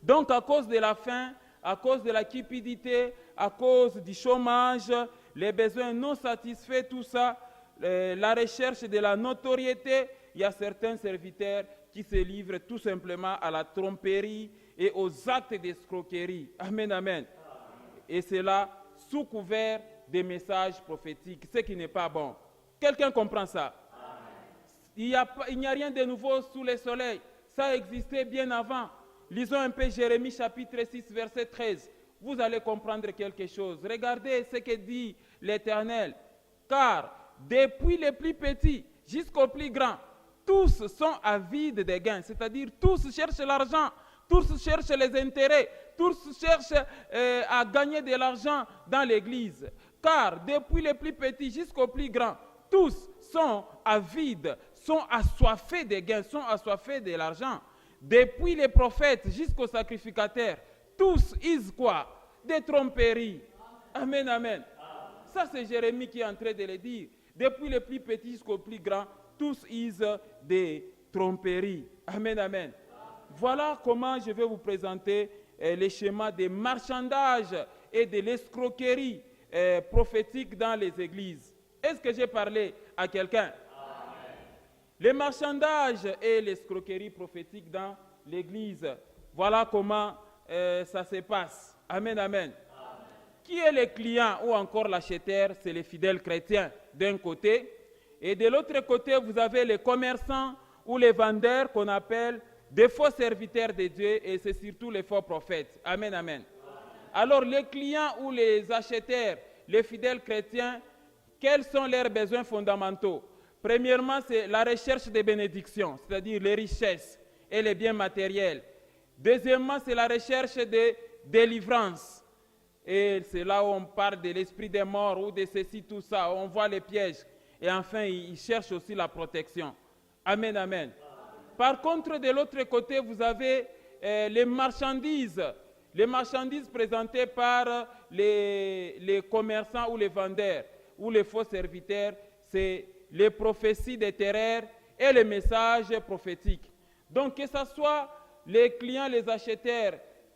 Donc, à cause de la faim, à cause de la cupidité, à cause du chômage, les besoins non satisfaits, tout ça, la recherche de la notoriété, il y a certains serviteurs qui se livrent tout simplement à la tromperie et aux actes d'escroquerie. Amen, amen. Et c'est là, sous couvert des messages prophétiques, ce qui n'est pas bon. Quelqu'un comprend ça? Il n'y a rien de nouveau sous le soleil. Ça existait bien avant. Lisons un peu Jérémie chapitre 6, verset 13. Vous allez comprendre quelque chose. Regardez ce que dit l'Éternel. Car depuis les plus petits jusqu'aux plus grands, tous sont avides des gains. C'est-à-dire tous cherchent l'argent, tous cherchent les intérêts, tous cherchent à gagner de l'argent dans l'église. Car depuis les plus petits jusqu'aux plus grands, tous sont avides, sont assoiffés des gains, sont assoiffés de l'argent. depuis les prophètes jusqu'aux sacrificateurs, tous usent quoi? Des tromperies. Amen, amen. Ça, c'est Jérémie qui est en train de le dire. Depuis les plus petits jusqu'aux plus grands, tous usent des tromperies. Amen, amen. Voilà comment je vais vous présenter les schémas des marchandages et de l'escroquerie prophétique dans les églises. Est-ce que j'ai parlé à quelqu'un? Les marchandages et l'escroquerie prophétique dans l'église. Voilà comment ça se passe. Amen, amen. Qui est le client ou encore l'acheteur? C'est les fidèles chrétiens d'un côté. Et de l'autre côté, vous avez les commerçants ou les vendeurs qu'on appelle des faux serviteurs de Dieu, et c'est surtout les faux prophètes. Amen, amen. Alors les clients ou les acheteurs, les fidèles chrétiens, quels sont leurs besoins fondamentaux? Premièrement, c'est la recherche des bénédictions, c'est-à-dire les richesses et les biens matériels. Deuxièmement, c'est la recherche de délivrance. Et c'est là où on parle de l'esprit des morts ou de ceci, tout ça. On voit les pièges. Et enfin, ils cherchent aussi la protection. Amen, amen. Par contre, de l'autre côté, vous avez les marchandises. Les marchandises présentées par les commerçants ou les vendeurs ou les faux serviteurs, c'est les prophéties des terreurs et les messages prophétiques. Donc, que ce soit les clients, les acheteurs,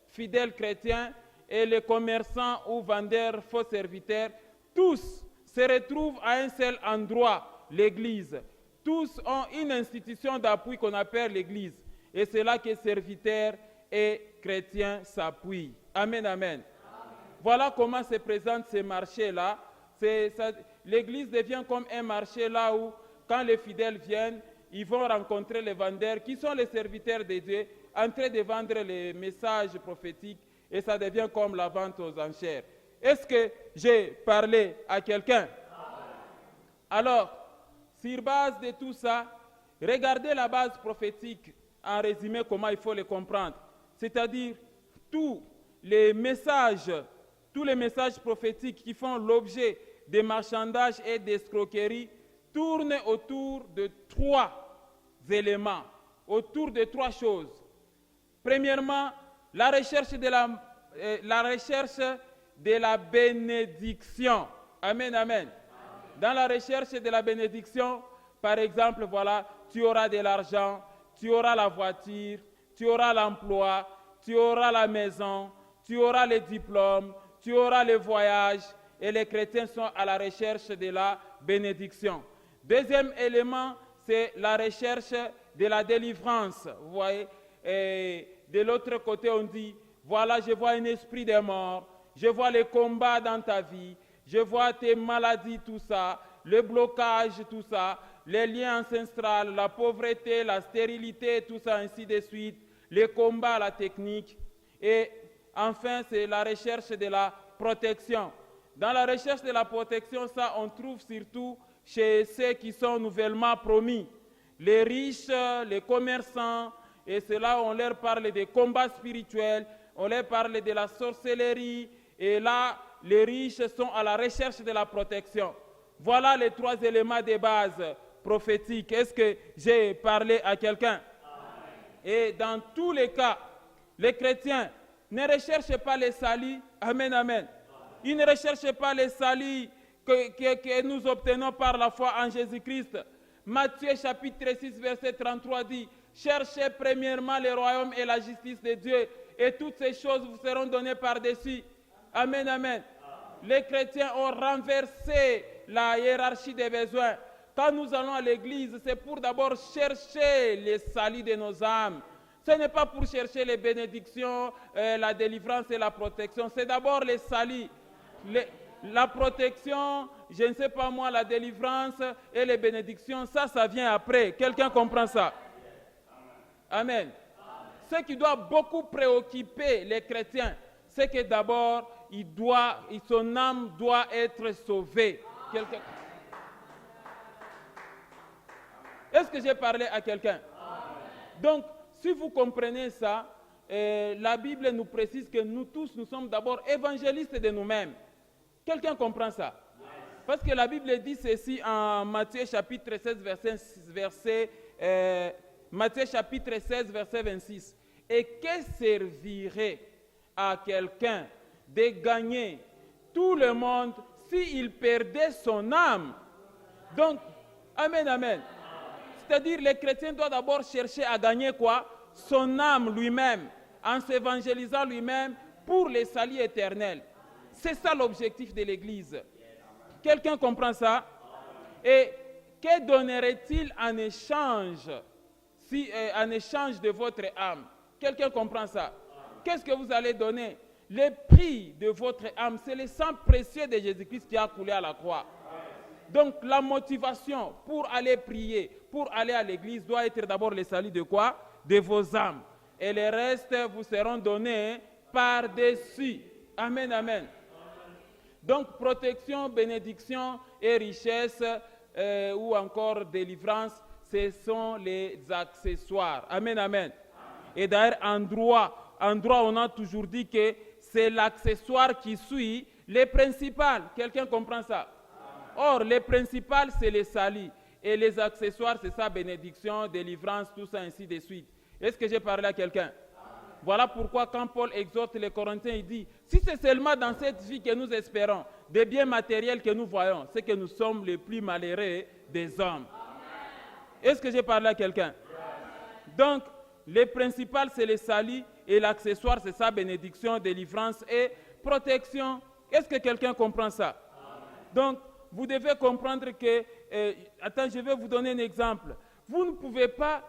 fidèles chrétiens, et les commerçants ou vendeurs, faux serviteurs, tous se retrouvent à un seul endroit, l'église. Tous ont une institution d'appui qu'on appelle l'église. Et c'est là que serviteurs et chrétiens s'appuient. Amen, amen. Voilà comment se présentent ces marchés-là. L'église devient comme un marché là où, quand les fidèles viennent, ils vont rencontrer les vendeurs qui sont les serviteurs de Dieu, en train de vendre les messages prophétiques, et ça devient comme la vente aux enchères. Est-ce que j'ai parlé à quelqu'un? Alors, sur base de tout ça, regardez la base prophétique, en résumé comment il faut les comprendre. C'est-à-dire, tous les messages prophétiques qui font l'objet des marchandages et d'escroqueries tournent autour de 3 éléments, autour de 3 choses. Premièrement, la recherche de la bénédiction. Amen, amen. Dans la recherche de la bénédiction, par exemple, voilà, tu auras de l'argent, tu auras la voiture, tu auras l'emploi, tu auras la maison, tu auras les diplômes, tu auras le voyage, et les chrétiens sont à la recherche de la bénédiction. Deuxième élément, c'est la recherche de la délivrance. Vous voyez, et de l'autre côté, on dit, voilà, je vois un esprit de mort, je vois les combats dans ta vie, je vois tes maladies, tout ça, le blocage, tout ça, les liens ancestraux, la pauvreté, la stérilité, tout ça, ainsi de suite, les combats, la technique. Et enfin, c'est la recherche de la protection. Dans la recherche de la protection, ça, on trouve surtout chez ceux qui sont nouvellement promis. Les riches, les commerçants, et c'est là où on leur parle des combats spirituels, on leur parle de la sorcellerie, et là, les riches sont à la recherche de la protection. Voilà les 3 éléments de base prophétiques. Est-ce que j'ai parlé à quelqu'un? Et dans tous les cas, les chrétiens ne recherchent pas les salis. Amen, amen. Ils ne recherchent pas les salis que nous obtenons par la foi en Jésus-Christ. Matthieu chapitre 6, verset 33 dit, « Cherchez premièrement le royaume et la justice de Dieu, et toutes ces choses vous seront données par-dessus. » Amen, amen. Les chrétiens ont renversé la hiérarchie des besoins. Quand nous allons à l'église, c'est pour d'abord chercher les salis de nos âmes. Ce n'est pas pour chercher les bénédictions, la délivrance et la protection. C'est d'abord les salis. La protection, je ne sais pas moi, la délivrance et les bénédictions, ça vient après. Quelqu'un comprend ça? Amen. Ce qui doit beaucoup préoccuper les chrétiens, c'est que d'abord, son âme doit être sauvée. Est-ce que j'ai parlé à quelqu'un? Donc, si vous comprenez ça, la Bible nous précise que nous tous, nous sommes d'abord évangélistes de nous-mêmes. Quelqu'un comprend ça? Parce que la Bible dit ceci en Matthieu chapitre 16, verset Matthieu chapitre 16, verset 26. Et que servirait à quelqu'un de gagner tout le monde s'il perdait son âme? Donc, amen, amen. C'est-à-dire, le chrétien doit d'abord chercher à gagner quoi? Son âme lui-même, en s'évangélisant lui-même pour les saluts éternels. C'est ça l'objectif de l'Église. Quelqu'un comprend ça? Et que donnerait-il en échange, en échange de votre âme? Quelqu'un comprend ça? Qu'est-ce que vous allez donner? Le prix de votre âme, c'est le sang précieux de Jésus-Christ qui a coulé à la croix. Donc la motivation pour aller prier, pour aller à l'église, doit être d'abord le salut de quoi? De vos âmes. Et les restes vous seront donnés par-dessus. Amen, amen. Donc protection, bénédiction et richesse ou encore délivrance, ce sont les accessoires. Amen, amen. Et d'ailleurs, en droit, on a toujours dit que c'est l'accessoire qui suit les principales. Quelqu'un comprend ça? Or, les principales, c'est les saluts. Et les accessoires, c'est ça, bénédiction, délivrance, tout ça, ainsi de suite. Est-ce que j'ai parlé à quelqu'un? Voilà pourquoi quand Paul exhorte les Corinthiens, il dit, si c'est seulement dans cette vie que nous espérons, des biens matériels que nous voyons, c'est que nous sommes les plus malheureux des hommes. Est-ce que j'ai parlé à quelqu'un? Donc, les principales, c'est les saluts, et l'accessoire, c'est ça, bénédiction, délivrance et protection. Est-ce que quelqu'un comprend ça? Donc, vous devez comprendre que, je vais vous donner un exemple. Vous ne pouvez pas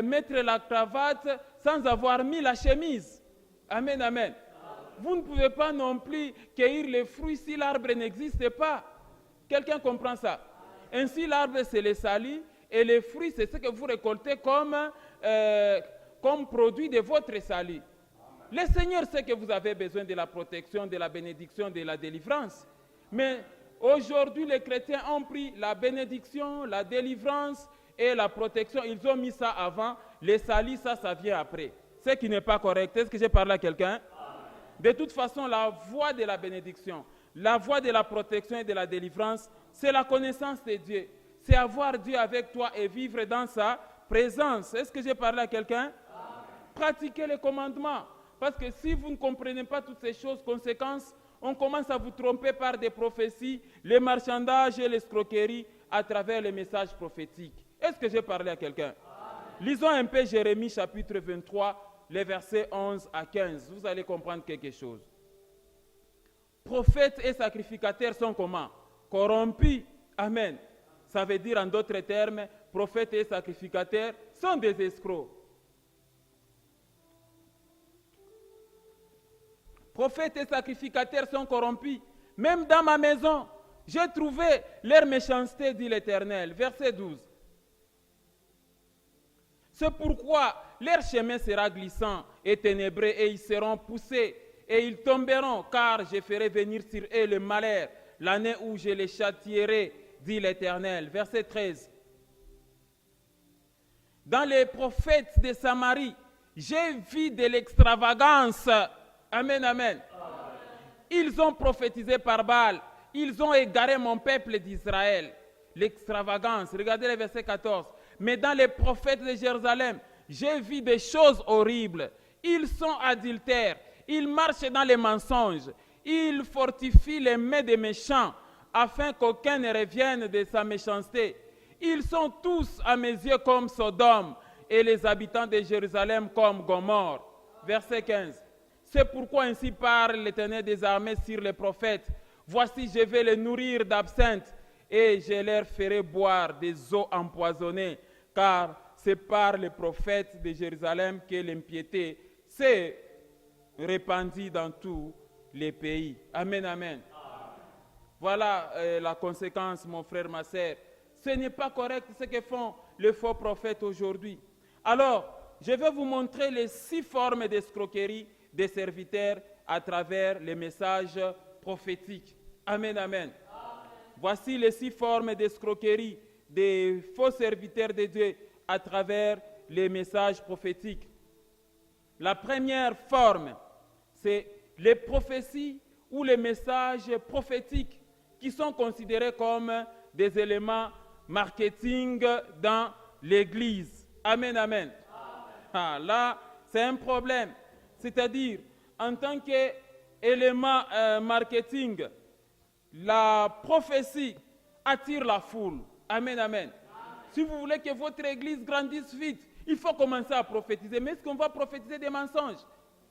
mettre la cravate sans avoir mis la chemise. Amen, amen. Vous ne pouvez pas non plus cueillir les fruits si l'arbre n'existe pas. Quelqu'un comprend ça? Ainsi, l'arbre, c'est les salis, et les fruits, c'est ce que vous récoltez comme produit de votre salut. Le Seigneur sait que vous avez besoin de la protection, de la bénédiction, de la délivrance. Mais aujourd'hui, les chrétiens ont pris la bénédiction, la délivrance et la protection. Ils ont mis ça avant. Les salis, ça vient après. Ce qui n'est pas correct. Est-ce que j'ai parlé à quelqu'un? De toute façon, la voie de la bénédiction, la voie de la protection et de la délivrance, c'est la connaissance de Dieu. C'est avoir Dieu avec toi et vivre dans sa présence. Est-ce que j'ai parlé à quelqu'un? Pratiquez les commandements. Parce que si vous ne comprenez pas toutes ces choses, conséquences, on commence à vous tromper par des prophéties, les marchandages et l'escroquerie à travers les messages prophétiques. Est-ce que j'ai parlé à quelqu'un? Lisons un peu Jérémie chapitre 23, les versets 11 à 15. Vous allez comprendre quelque chose. Prophètes et sacrificateurs sont comment? Corrompus. Amen. Ça veut dire en d'autres termes, prophètes et sacrificateurs sont des escrocs. Prophètes et sacrificateurs sont corrompus. Même dans ma maison, j'ai trouvé leur méchanceté, dit l'Éternel. Verset 12. C'est pourquoi leur chemin sera glissant et ténébreux, et ils seront poussés, et ils tomberont, car je ferai venir sur eux le malheur, l'année où je les châtierai, dit l'Éternel. Verset 13. Dans les prophètes de Samarie, j'ai vu de l'extravagance. Amen, amen. Ils ont prophétisé par Baal. Ils ont égaré mon peuple d'Israël. L'extravagance. Regardez le verset 14. Mais dans les prophètes de Jérusalem, j'ai vu des choses horribles. Ils sont adultères. Ils marchent dans les mensonges. Ils fortifient les mains des méchants afin qu'aucun ne revienne de sa méchanceté. Ils sont tous à mes yeux comme Sodome et les habitants de Jérusalem comme Gomorrhe. Verset 15. C'est pourquoi ainsi parle l'Éternel des armées sur les prophètes. Voici, je vais les nourrir d'absinthe et je leur ferai boire des eaux empoisonnées, car c'est par les prophètes de Jérusalem que l'impiété s'est répandue dans tous les pays. Amen, amen. Voilà la conséquence, mon frère, ma sœur. Ce n'est pas correct ce que font les faux prophètes aujourd'hui. Alors, je vais vous montrer les 6 formes d'escroquerie des serviteurs à travers les messages prophétiques. Amen, amen. Voici les 6 formes d'escroquerie des faux serviteurs de Dieu à travers les messages prophétiques. La première forme, c'est les prophéties ou les messages prophétiques qui sont considérés comme des éléments marketing dans l'Église. Amen, amen. Ah, là, c'est un problème. C'est-à-dire, en tant qu'élément marketing, la prophétie attire la foule. Amen, amen. Si vous voulez que votre église grandisse vite, il faut commencer à prophétiser. Mais est-ce qu'on va prophétiser des mensonges?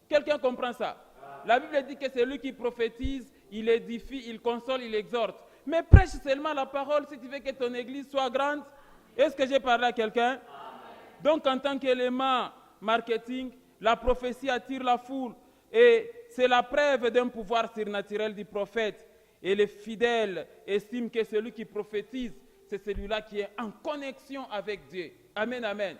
Quelqu'un comprend ça? La Bible dit que c'est lui qui prophétise, il édifie, il console, il exhorte. Mais prêche seulement la parole si tu veux que ton église soit grande. Est-ce que j'ai parlé à quelqu'un? Donc, en tant qu'élément marketing, la prophétie attire la foule. Et c'est la preuve d'un pouvoir surnaturel du prophète. Et les fidèles estiment que celui qui prophétise, c'est celui-là qui est en connexion avec Dieu. Amen, amen.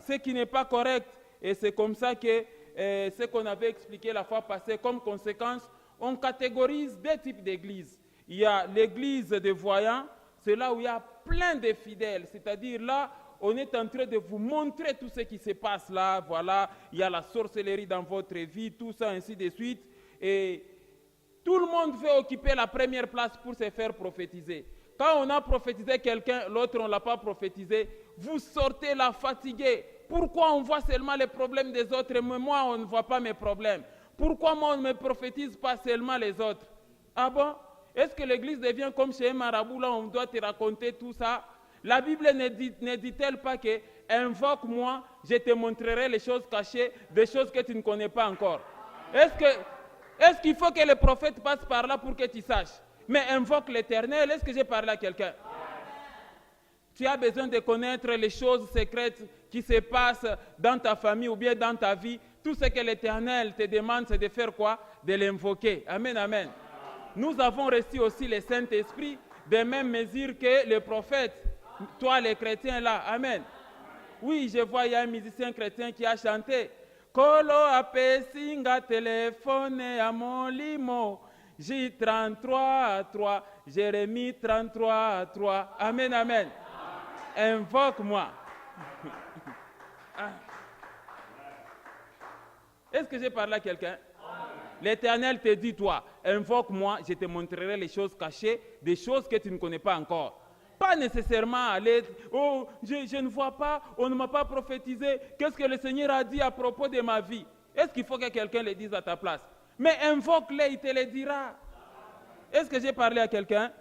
Ce qui n'est pas correct. Et c'est comme ça que ce qu'on avait expliqué la fois passée, comme conséquence, on catégorise deux types d'églises. Il y a l'église des voyants, c'est là où il y a plein de fidèles. C'est-à-dire là, on est en train de vous montrer tout ce qui se passe là. Voilà, il y a la sorcellerie dans votre vie, tout ça, ainsi de suite. Et tout le monde veut occuper la première place pour se faire prophétiser. Quand on a prophétisé quelqu'un, l'autre on ne l'a pas prophétisé, vous sortez là fatigué. Pourquoi on voit seulement les problèmes des autres et moi on ne voit pas mes problèmes? Pourquoi moi on ne me prophétise pas seulement les autres? Ah bon? Est-ce que l'église devient comme chez un marabout, là on doit te raconter tout ça? La Bible ne dit-elle pas que invoque-moi, je te montrerai les choses cachées, des choses que tu ne connais pas encore? Est-ce qu'il faut que le prophète passe par là pour que tu saches? Mais invoque l'Éternel. Est-ce que j'ai parlé à quelqu'un? Tu as besoin de connaître les choses secrètes qui se passent dans ta famille ou bien dans ta vie. Tout ce que l'Éternel te demande, c'est de faire quoi? De l'invoquer. Amen, amen. Nous avons reçu aussi le Saint-Esprit de même mesure que les prophètes. Toi, les chrétiens, là. Amen. Oui, je vois, il y a un musicien chrétien qui a chanté. Kolo apesinga téléphone à mon limo. J33-3, Jérémie 33-3. Amen, amen. Invoque-moi. Est-ce que j'ai parlé à quelqu'un? L'Éternel te dit, toi, invoque-moi, je te montrerai les choses cachées, des choses que tu ne connais pas encore. Pas nécessairement aller, oh, je ne vois pas, on ne m'a pas prophétisé. Qu'est-ce que le Seigneur a dit à propos de ma vie? Est-ce qu'il faut que quelqu'un le dise à ta place? Mais invoque-le, il te le dira. Est-ce que j'ai parlé à quelqu'un?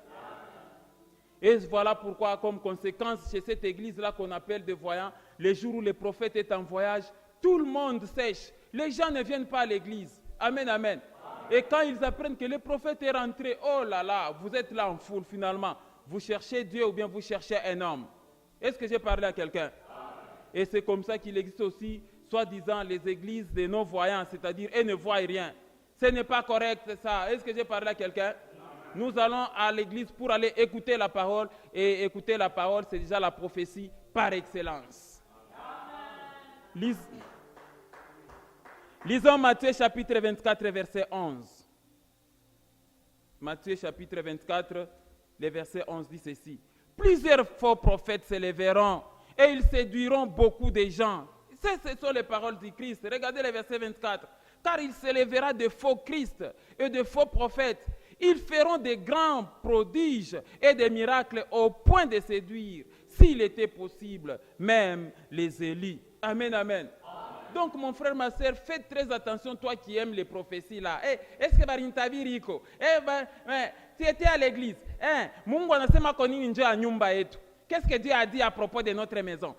Et voilà pourquoi, comme conséquence, chez cette église-là qu'on appelle des voyants, les jours où le prophète est en voyage, tout le monde sèche. Les gens ne viennent pas à l'église. Amen, amen. Et quand ils apprennent que le prophète est rentré, oh là là, vous êtes là en foule finalement. Vous cherchez Dieu ou bien vous cherchez un homme. Est-ce que j'ai parlé à quelqu'un? Et c'est comme ça qu'il existe aussi, soi-disant, les églises des non-voyants, c'est-à-dire, elles ne voient rien. Ce n'est pas correct, c'est ça. Est-ce que j'ai parlé à quelqu'un? Nous allons à l'église pour aller écouter la parole. Et écouter la parole, c'est déjà la prophétie par excellence. Lisons Matthieu chapitre 24, verset 11. Matthieu chapitre 24, le verset 11 dit ceci. Plusieurs faux prophètes se lèveront et ils séduiront beaucoup de gens. Ce sont les paroles du Christ. Regardez le verset 24. Car il se lèvera de faux Christ et de faux prophètes. Ils feront de grands prodiges et des miracles au point de séduire, s'il était possible, même les élus. Amen, amen. Donc, mon frère, ma soeur, faites très attention, toi qui aimes les prophéties là. Est-ce que Barintabi Rico, tu étais à l'église. Mungu anasema kwa nini nje ya nyumba yetu? Qu'est-ce que Dieu a dit à propos de notre maison?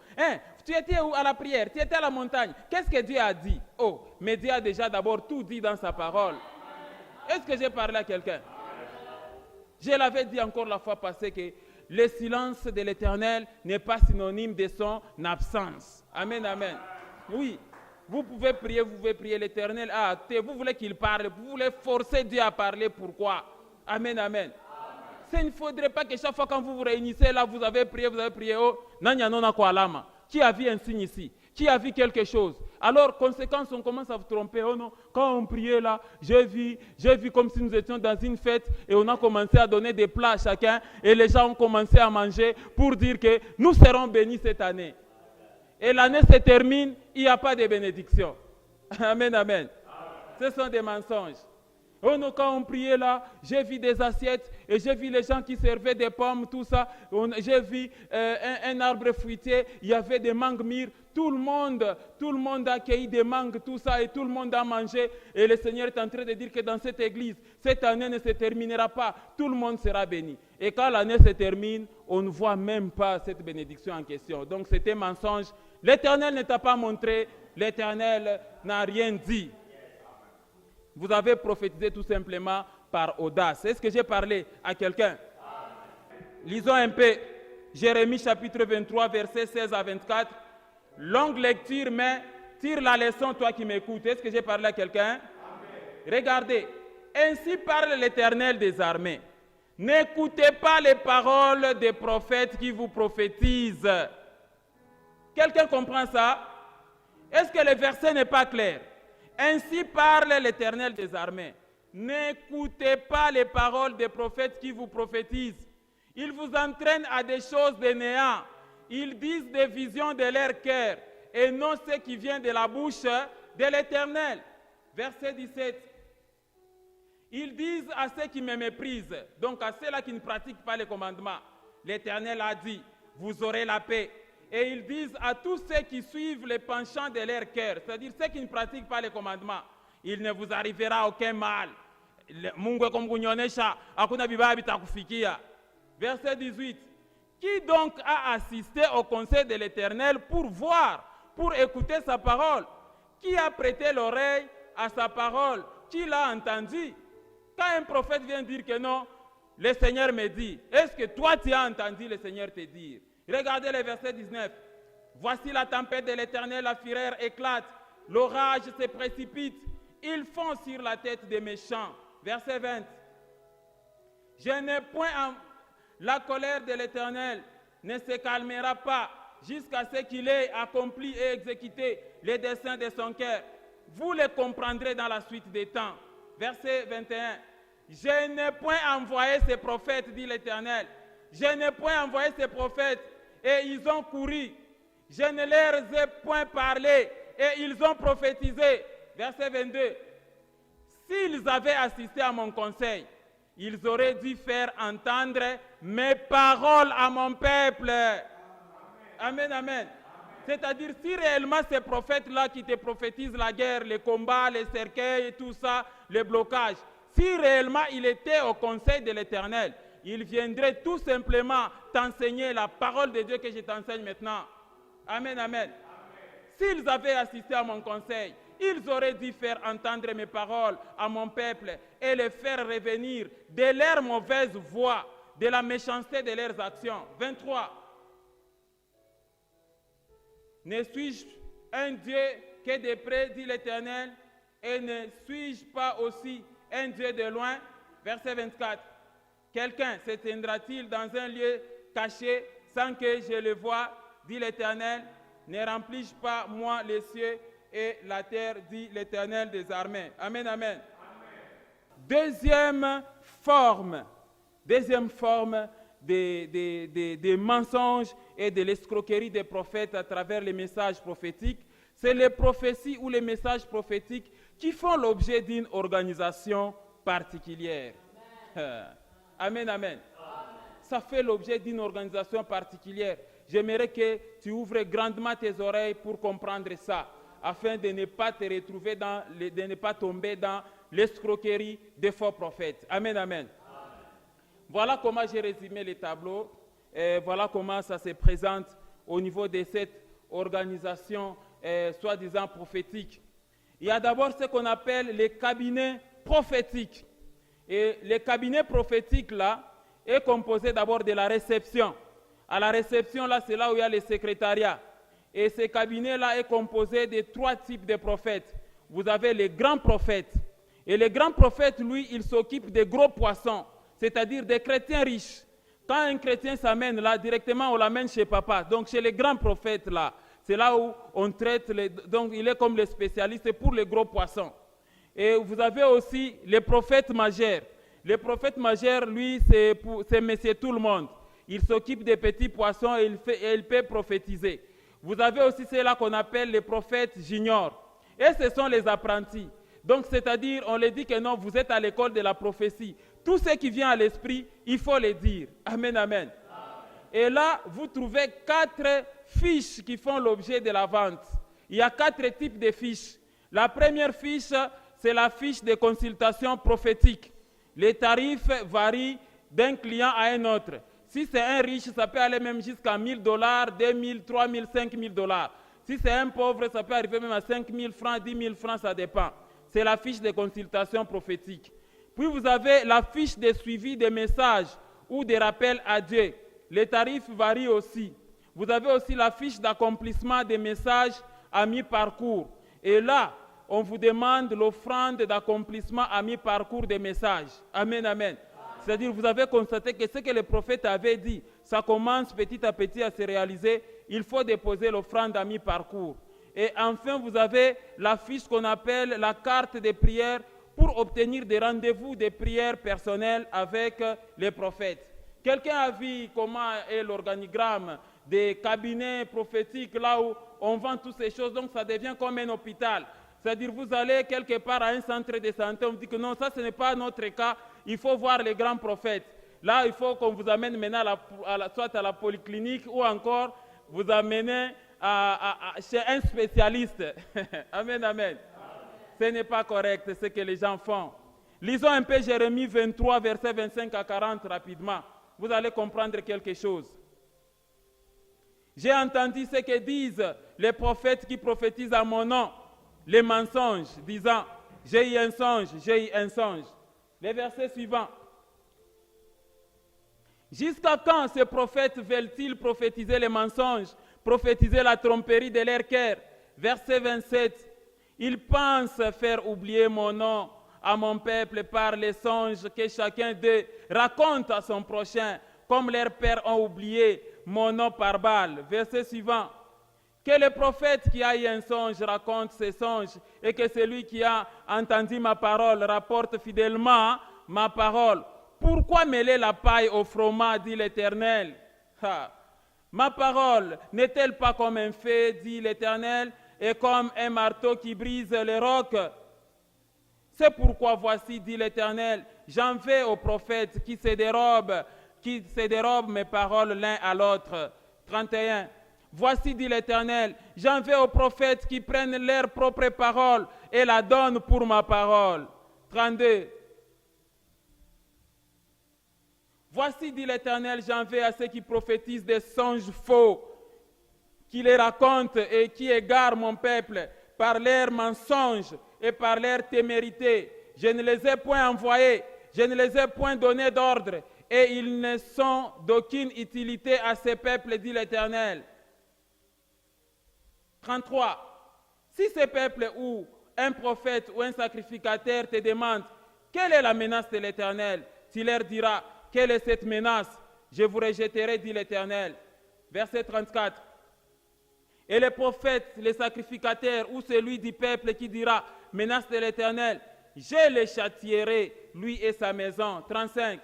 Tu étais à la prière, tu étais à la montagne. Qu'est-ce que Dieu a dit? Oh, mais Dieu a déjà d'abord tout dit dans sa parole. Est-ce que j'ai parlé à quelqu'un? Je l'avais dit encore la fois passée que le silence de l'Éternel n'est pas synonyme de son absence. Amen, amen. Oui, vous pouvez prier l'Éternel. Vous voulez qu'il parle, vous voulez forcer Dieu à parler. Pourquoi? Amen, amen. Il ne faudrait pas que chaque fois quand vous vous réunissez là, vous avez prié, oh, qui a vu un signe ici? Qui a vu quelque chose? Alors, conséquence, on commence à vous tromper. Oh non, quand on priait là, j'ai vu comme si nous étions dans une fête et on a commencé à donner des plats à chacun et les gens ont commencé à manger pour dire que nous serons bénis cette année. Et l'année se termine, il n'y a pas de bénédiction. Amen, amen. Ce sont des mensonges. Oh non, quand on priait là, j'ai vu des assiettes Et j'ai vu les gens qui servaient des pommes, tout ça. J'ai vu un arbre fruitier, il y avait des mangues mûres. Tout le monde a cueilli des mangues, tout ça, et tout le monde a mangé. Et le Seigneur est en train de dire que dans cette église, cette année ne se terminera pas. Tout le monde sera béni. Et quand l'année se termine, on ne voit même pas cette bénédiction en question. Donc c'était mensonge. L'Éternel ne t'a pas montré, l'Éternel n'a rien dit. Vous avez prophétisé tout simplement par audace. Est-ce que j'ai parlé à quelqu'un? Lisons un peu Jérémie chapitre 23, versets 16 à 24. Longue lecture, mais tire la leçon, toi qui m'écoutes. Est-ce que j'ai parlé à quelqu'un? Regardez. Ainsi parle l'Éternel des armées. N'écoutez pas les paroles des prophètes qui vous prophétisent. Quelqu'un comprend ça? Est-ce que le verset n'est pas clair? Ainsi parle l'Éternel des armées. N'écoutez pas les paroles des prophètes qui vous prophétisent. Ils vous entraînent à des choses de néant. Ils disent des visions de leur cœur et non ce qui vient de la bouche de l'Éternel. Verset 17. Ils disent à ceux qui me méprisent, donc à ceux-là qui ne pratiquent pas les commandements, l'Éternel a dit, vous aurez la paix. Et ils disent à tous ceux qui suivent les penchants de leur cœur, c'est-à-dire ceux qui ne pratiquent pas les commandements, il ne vous arrivera aucun mal. Verset 18. Qui donc a assisté au conseil de l'Éternel pour voir, pour écouter sa parole? Qui a prêté l'oreille à sa parole? Qui l'a entendu? Quand un prophète vient dire que non, le Seigneur me dit, est-ce que toi tu as entendu le Seigneur te dire? Regardez le verset 19. Voici la tempête de l'Éternel, la fureur éclate, l'orage se précipite, ils font sur la tête des méchants. Verset 20. Je n'ai point la colère de l'Éternel ne se calmera pas jusqu'à ce qu'il ait accompli et exécuté les desseins de son cœur. Vous les comprendrez dans la suite des temps. Verset 21. Je n'ai point envoyé ces prophètes, dit l'Éternel. Je n'ai point envoyé ces prophètes et ils ont couru. Je ne leur ai point parlé et ils ont prophétisé. Verset 22. S'ils avaient assisté à mon conseil, ils auraient dû faire entendre mes paroles à mon peuple. Amen, amen. C'est-à-dire, si réellement ces prophètes-là qui te prophétisent la guerre, les combats, les cercueils et tout ça, les blocages, si réellement il était au conseil de l'Éternel, il viendrait tout simplement t'enseigner la parole de Dieu que je t'enseigne maintenant. Amen, amen. S'ils avaient assisté à mon conseil, ils auraient dû faire entendre mes paroles à mon peuple et les faire revenir de leur mauvaise voie, de la méchanceté de leurs actions. 23. Ne suis-je un Dieu que de près, dit l'Éternel, et ne suis-je pas aussi un Dieu de loin? Verset 24. Quelqu'un se tiendra-t-il dans un lieu caché sans que je le voie, dit l'Éternel? Ne remplis-je pas moi les cieux et la terre, dit l'Éternel des armées. Amen, amen. Deuxième forme des mensonges et de l'escroquerie des prophètes à travers les messages prophétiques, c'est les prophéties ou les messages prophétiques qui font l'objet d'une organisation particulière. Amen, amen. Ça fait l'objet d'une organisation particulière. J'aimerais que tu ouvres grandement tes oreilles pour comprendre ça, afin de ne pas te retrouver de ne pas tomber dans l'escroquerie des faux prophètes. Amen, amen. Voilà comment j'ai résumé les tableaux. Voilà comment ça se présente au niveau de cette organisation soi-disant prophétique. Il y a d'abord ce qu'on appelle les cabinets prophétiques. Et les cabinets prophétiques là est composé d'abord de la réception. À la réception là, c'est là où il y a le secrétariat. Et ce cabinet-là est composé de 3 types de prophètes. Vous avez les grands prophètes. Et les grands prophètes, lui, il s'occupe des gros poissons, c'est-à-dire des chrétiens riches. Quand un chrétien s'amène là, directement on l'amène chez papa. Donc chez les grands prophètes là, c'est là où on traite, donc il est comme le spécialiste pour les gros poissons. Et vous avez aussi les prophètes majeurs. Les prophètes majeurs, lui, c'est monsieur tout le monde. Il s'occupe des petits poissons et il peut prophétiser. Vous avez aussi ceux-là qu'on appelle les prophètes juniors. Et ce sont les apprentis. Donc, c'est-à-dire, on leur dit que non, vous êtes à l'école de la prophétie. Tout ce qui vient à l'esprit, il faut le dire. Amen, amen. Et là, vous trouvez 4 fiches qui font l'objet de la vente. Il y a 4 types de fiches. La première fiche, c'est la fiche de consultation prophétique. Les tarifs varient d'un client à un autre. Si c'est un riche, ça peut aller même jusqu'à $1,000, $2,000, $3,000, $5,000. Si c'est un pauvre, ça peut arriver même à 5,000 francs, 10,000 francs, ça dépend. C'est la fiche de consultation prophétique. Puis vous avez la fiche de suivi des messages ou des rappels à Dieu. Les tarifs varient aussi. Vous avez aussi la fiche d'accomplissement des messages à mi-parcours. Et là, on vous demande l'offrande d'accomplissement à mi-parcours des messages. Amen, amen. C'est-à-dire, vous avez constaté que ce que le prophète avait dit, ça commence petit à petit à se réaliser. Il faut déposer l'offrande à mi-parcours. Et enfin, vous avez la fiche qu'on appelle la carte de prière pour obtenir des rendez-vous de prière personnelles avec les prophètes. Quelqu'un a vu comment est l'organigramme des cabinets prophétiques là où on vend toutes ces choses, donc ça devient comme un hôpital. C'est-à-dire, vous allez quelque part à un centre de santé, on vous dit que non, ça ce n'est pas notre cas, il faut voir les grands prophètes. Là, il faut qu'on vous amène maintenant soit à la polyclinique ou encore vous amenez chez un spécialiste. Amen, amen. Ce n'est pas correct ce que les gens font. Lisons un peu Jérémie 23, versets 25 à 40 rapidement. Vous allez comprendre quelque chose. J'ai entendu ce que disent les prophètes qui prophétisent à mon nom, les mensonges, disant « J'ai eu un songe, j'ai eu un songe ». Les versets suivants. Jusqu'à quand ces prophètes veulent-ils prophétiser les mensonges, prophétiser la tromperie de leur cœur? Verset 27. Ils pensent faire oublier mon nom à mon peuple par les songes que chacun d'eux raconte à son prochain, comme leurs pères ont oublié mon nom par Baal. Verset suivant. Que le prophète qui a eu un songe raconte ses songes et que celui qui a entendu ma parole rapporte fidèlement ma parole. Pourquoi mêler la paille au froment, dit l'Éternel? Ma parole n'est-elle pas comme un feu, dit l'Éternel, et comme un marteau qui brise les rocs? C'est pourquoi voici, dit l'Éternel, j'en vais aux prophètes qui se dérobent mes paroles l'un à l'autre. 31. Voici, dit l'Éternel, j'en vais aux prophètes qui prennent leurs propres paroles et la donnent pour ma parole. 32. Voici, dit l'Éternel, j'en vais à ceux qui prophétisent des songes faux, qui les racontent et qui égarent mon peuple par leurs mensonges et par leur témérité. Je ne les ai point envoyés, je ne les ai point donné d'ordre, et ils ne sont d'aucune utilité à ces peuples, dit l'Éternel. 33. Si ce peuple ou un prophète ou un sacrificateur te demande quelle est la menace de l'Éternel, tu leur diras, quelle est cette menace? Je vous rejetterai, dit l'Éternel. Verset 34. Et les prophètes, les sacrificateurs ou celui du peuple qui dira, menace de l'Éternel, je le châtierai, lui et sa maison. 35.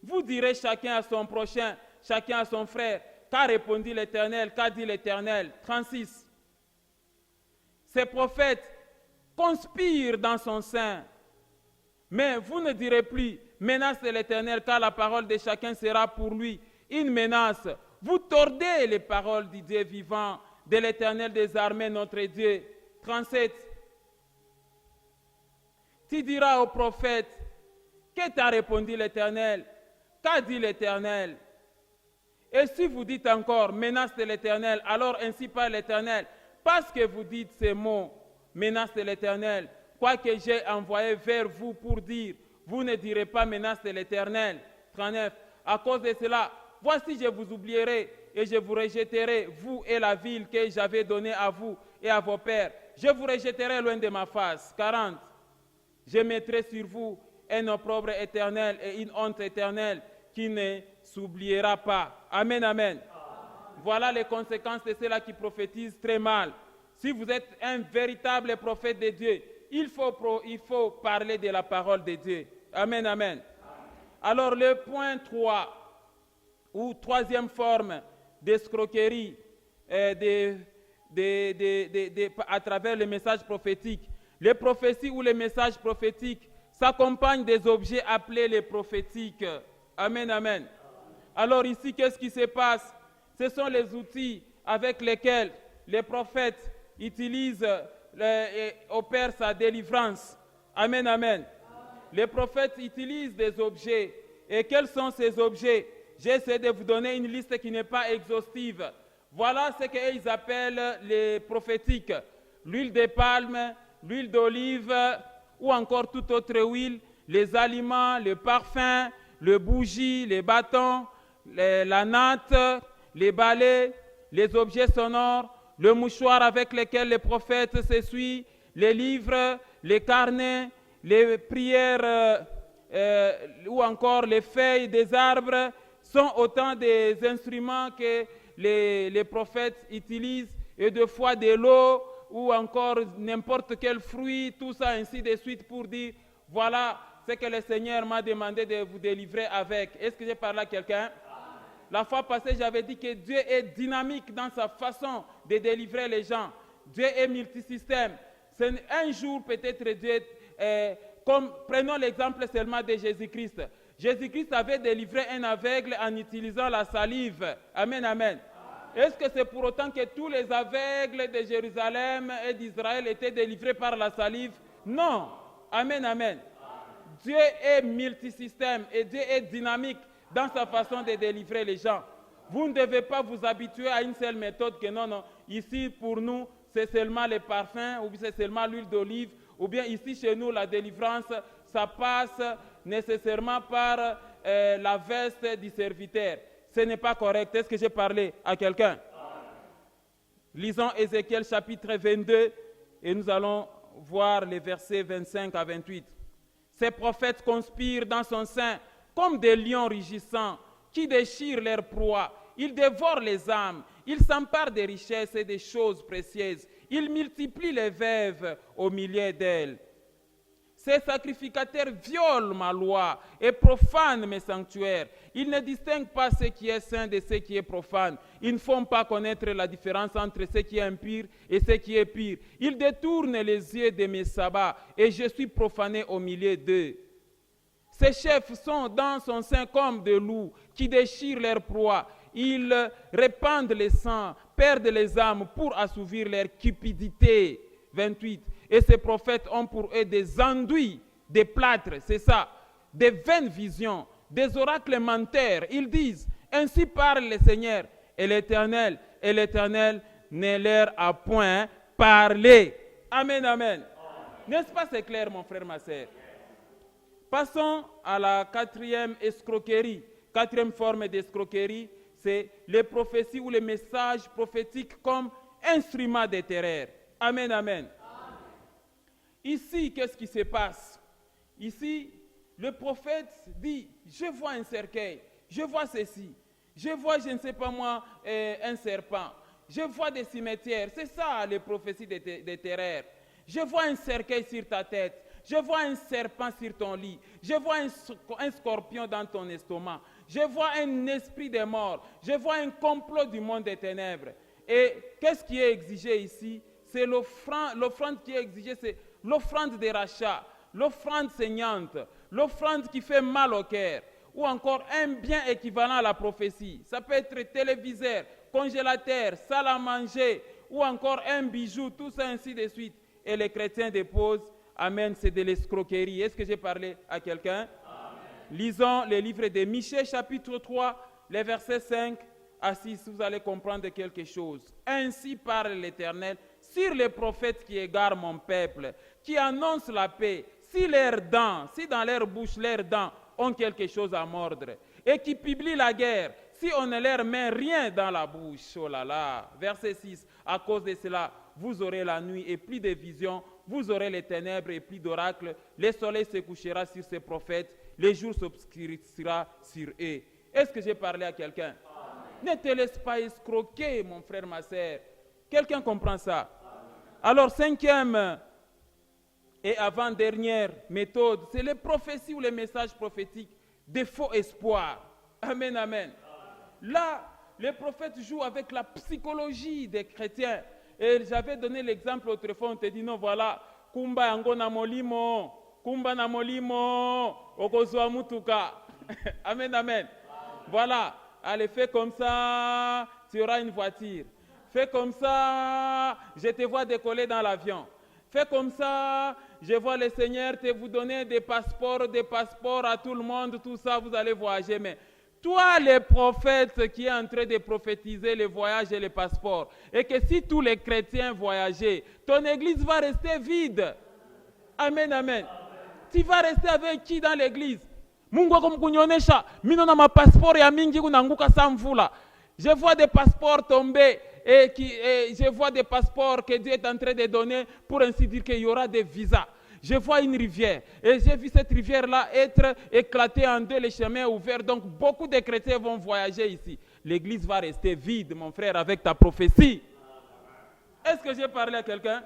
Vous direz chacun à son prochain, chacun à son frère, qu'a répondu l'Éternel, qu'a dit l'Éternel. 36. Ces prophètes conspirent dans son sein. Mais vous ne direz plus, menace de l'Éternel, car la parole de chacun sera pour lui une menace. Vous tordez les paroles du Dieu vivant, de l'Éternel des armées, notre Dieu. 37. Tu diras au prophète, que t'a répondu l'Éternel? Qu'a dit l'Éternel? Et si vous dites encore, menace de l'Éternel, alors ainsi parle l'Éternel, parce que vous dites ces mots, menace de l'Éternel, quoique j'ai envoyé vers vous pour dire, vous ne direz pas menace de l'Éternel. 39. À cause de cela, voici je vous oublierai et je vous rejetterai, vous et la ville que j'avais donnée à vous et à vos pères. Je vous rejetterai loin de ma face. 40. Je mettrai sur vous un opprobre éternel et une honte éternelle qui ne s'oubliera pas. Amen, amen. Voilà les conséquences de ceux-là qui prophétisent très mal. Si vous êtes un véritable prophète de Dieu, il faut parler de la parole de Dieu. Amen, amen. Alors le point 3, ou troisième forme d'escroquerie à travers les messages prophétiques. Les prophéties ou les messages prophétiques s'accompagnent des objets appelés les prophétiques. Amen, amen. Alors ici, qu'est-ce qui se passe? Ce sont les outils avec lesquels les prophètes utilisent et opèrent sa délivrance. Amen, amen. Les prophètes utilisent des objets. Et quels sont ces objets? J'essaie de vous donner une liste qui n'est pas exhaustive. Voilà ce qu'ils appellent les prophétiques. L'huile de palme, l'huile d'olive ou encore toute autre huile, les aliments, le parfum, le bougie, les bâtons, la natte, les balais, les objets sonores, le mouchoir avec lequel les prophètes s'essuient, les livres, les carnets, les prières ou encore les feuilles des arbres sont autant des instruments que les prophètes utilisent, et des fois de l'eau ou encore n'importe quel fruit, tout ça ainsi de suite pour dire voilà ce que le Seigneur m'a demandé de vous délivrer avec. Est-ce que j'ai parlé à quelqu'un? La fois passée, j'avais dit que Dieu est dynamique dans sa façon de délivrer les gens. Dieu est multisystème. Un jour, peut-être Dieu, prenons l'exemple seulement de Jésus-Christ. Jésus-Christ avait délivré un aveugle en utilisant la salive. Amen, amen. Est-ce que c'est pour autant que tous les aveugles de Jérusalem et d'Israël étaient délivrés par la salive? Non. Amen, amen. Dieu est multisystème et Dieu est dynamique dans sa façon de délivrer les gens. Vous ne devez pas vous habituer à une seule méthode que non, ici pour nous, c'est seulement les parfums, ou bien c'est seulement l'huile d'olive, ou bien ici chez nous, la délivrance, ça passe nécessairement par la veste du serviteur. Ce n'est pas correct. Est-ce que j'ai parlé à quelqu'un? Lisons Ézéchiel chapitre 22 et nous allons voir les versets 25 à 28. Ces prophètes conspirent dans son sein comme des lions rugissants qui déchirent leurs proies. Ils dévorent les âmes, ils s'emparent des richesses et des choses précieuses. Ils multiplient les veuves au milieu d'elles. Ces sacrificateurs violent ma loi et profanent mes sanctuaires. Ils ne distinguent pas ce qui est saint de ce qui est profane. Ils ne font pas connaître la différence entre ce qui est impur et ce qui est pire. Ils détournent les yeux de mes sabbats et je suis profané au milieu d'eux. Ces chefs sont dans son sein comme des loups qui déchirent leurs proies. Ils répandent les sangs, perdent les âmes pour assouvir leur cupidité. 28. Et ces prophètes ont pour eux des enduits, des plâtres, c'est ça, des vaines visions, des oracles menteurs. Ils disent, ainsi parle le Seigneur et l'Éternel ne leur a point parlé. Amen, amen. N'est-ce pas, c'est clair, mon frère, ma sœur? Passons à la quatrième escroquerie. Quatrième forme d'escroquerie, c'est les prophéties ou les messages prophétiques comme instruments de terreur. Amen, amen. Ici, qu'est-ce qui se passe? Ici, le prophète dit, je vois un cercueil, je vois ceci, je vois, je ne sais pas moi, un serpent, je vois des cimetières, c'est ça les prophéties de terreur. Je vois un cercueil sur ta tête, je vois un serpent sur ton lit, je vois un scorpion dans ton estomac, je vois un esprit de mort, je vois un complot du monde des ténèbres. Et qu'est-ce qui est exigé ici? C'est l'offrande qui est exigée, c'est l'offrande de rachat, l'offrande saignante, l'offrande qui fait mal au cœur, ou encore un bien équivalent à la prophétie. Ça peut être téléviseur, congélateur, salle à manger, ou encore un bijou, tout ça ainsi de suite. Et les chrétiens déposent, amen, c'est de l'escroquerie. Est-ce que j'ai parlé à quelqu'un? Lisons le livre de Michée, chapitre 3, les versets 5 à 6, vous allez comprendre quelque chose. Ainsi parle l'Éternel sur les prophètes qui égarent mon peuple, qui annoncent la paix, si dans leur bouche leurs dents ont quelque chose à mordre, et qui publient la guerre, si on ne leur met rien dans la bouche. Oh là là. Verset 6, à cause de cela, vous aurez la nuit et plus de visions, vous aurez les ténèbres et plus d'oracles, le soleil se couchera sur ces prophètes, les jours s'obscurcira sur eux. Est-ce que j'ai parlé à quelqu'un? Ne te laisse pas escroquer, mon frère, ma sœur. Quelqu'un comprend ça? Alors, cinquième et avant-dernière méthode, c'est les prophéties ou les messages prophétiques des faux espoirs. Amen, amen. Là, les prophètes jouent avec la psychologie des chrétiens. Et j'avais donné l'exemple autrefois, on te dit, non, voilà, kumba yango na molimo, kumba na molimo, okozwa mutuka. Amen, amen. Voilà, allez, fais comme ça, tu auras une voiture. Fais comme ça, je te vois décoller dans l'avion. Fais comme ça, je vois le Seigneur te vous donner des passeports à tout le monde, tout ça, vous allez voyager. Mais toi, le prophète qui est en train de prophétiser les voyages et les passeports, et que si tous les chrétiens voyageaient, ton église va rester vide. Amen, amen. Tu vas rester avec qui dans l'église? Mungu wako mkunyonesha, mimi na ma passeport ya mingi kunanguka sa mvula. Je vois des passeports tomber et je vois des passeports que Dieu est en train de donner pour ainsi dire qu'il y aura des visas. Je vois une rivière et j'ai vu cette rivière-là être éclatée en deux, les chemins ouverts. Donc beaucoup de chrétiens vont voyager ici. L'église va rester vide, mon frère, avec ta prophétie. Est-ce que j'ai parlé à quelqu'un?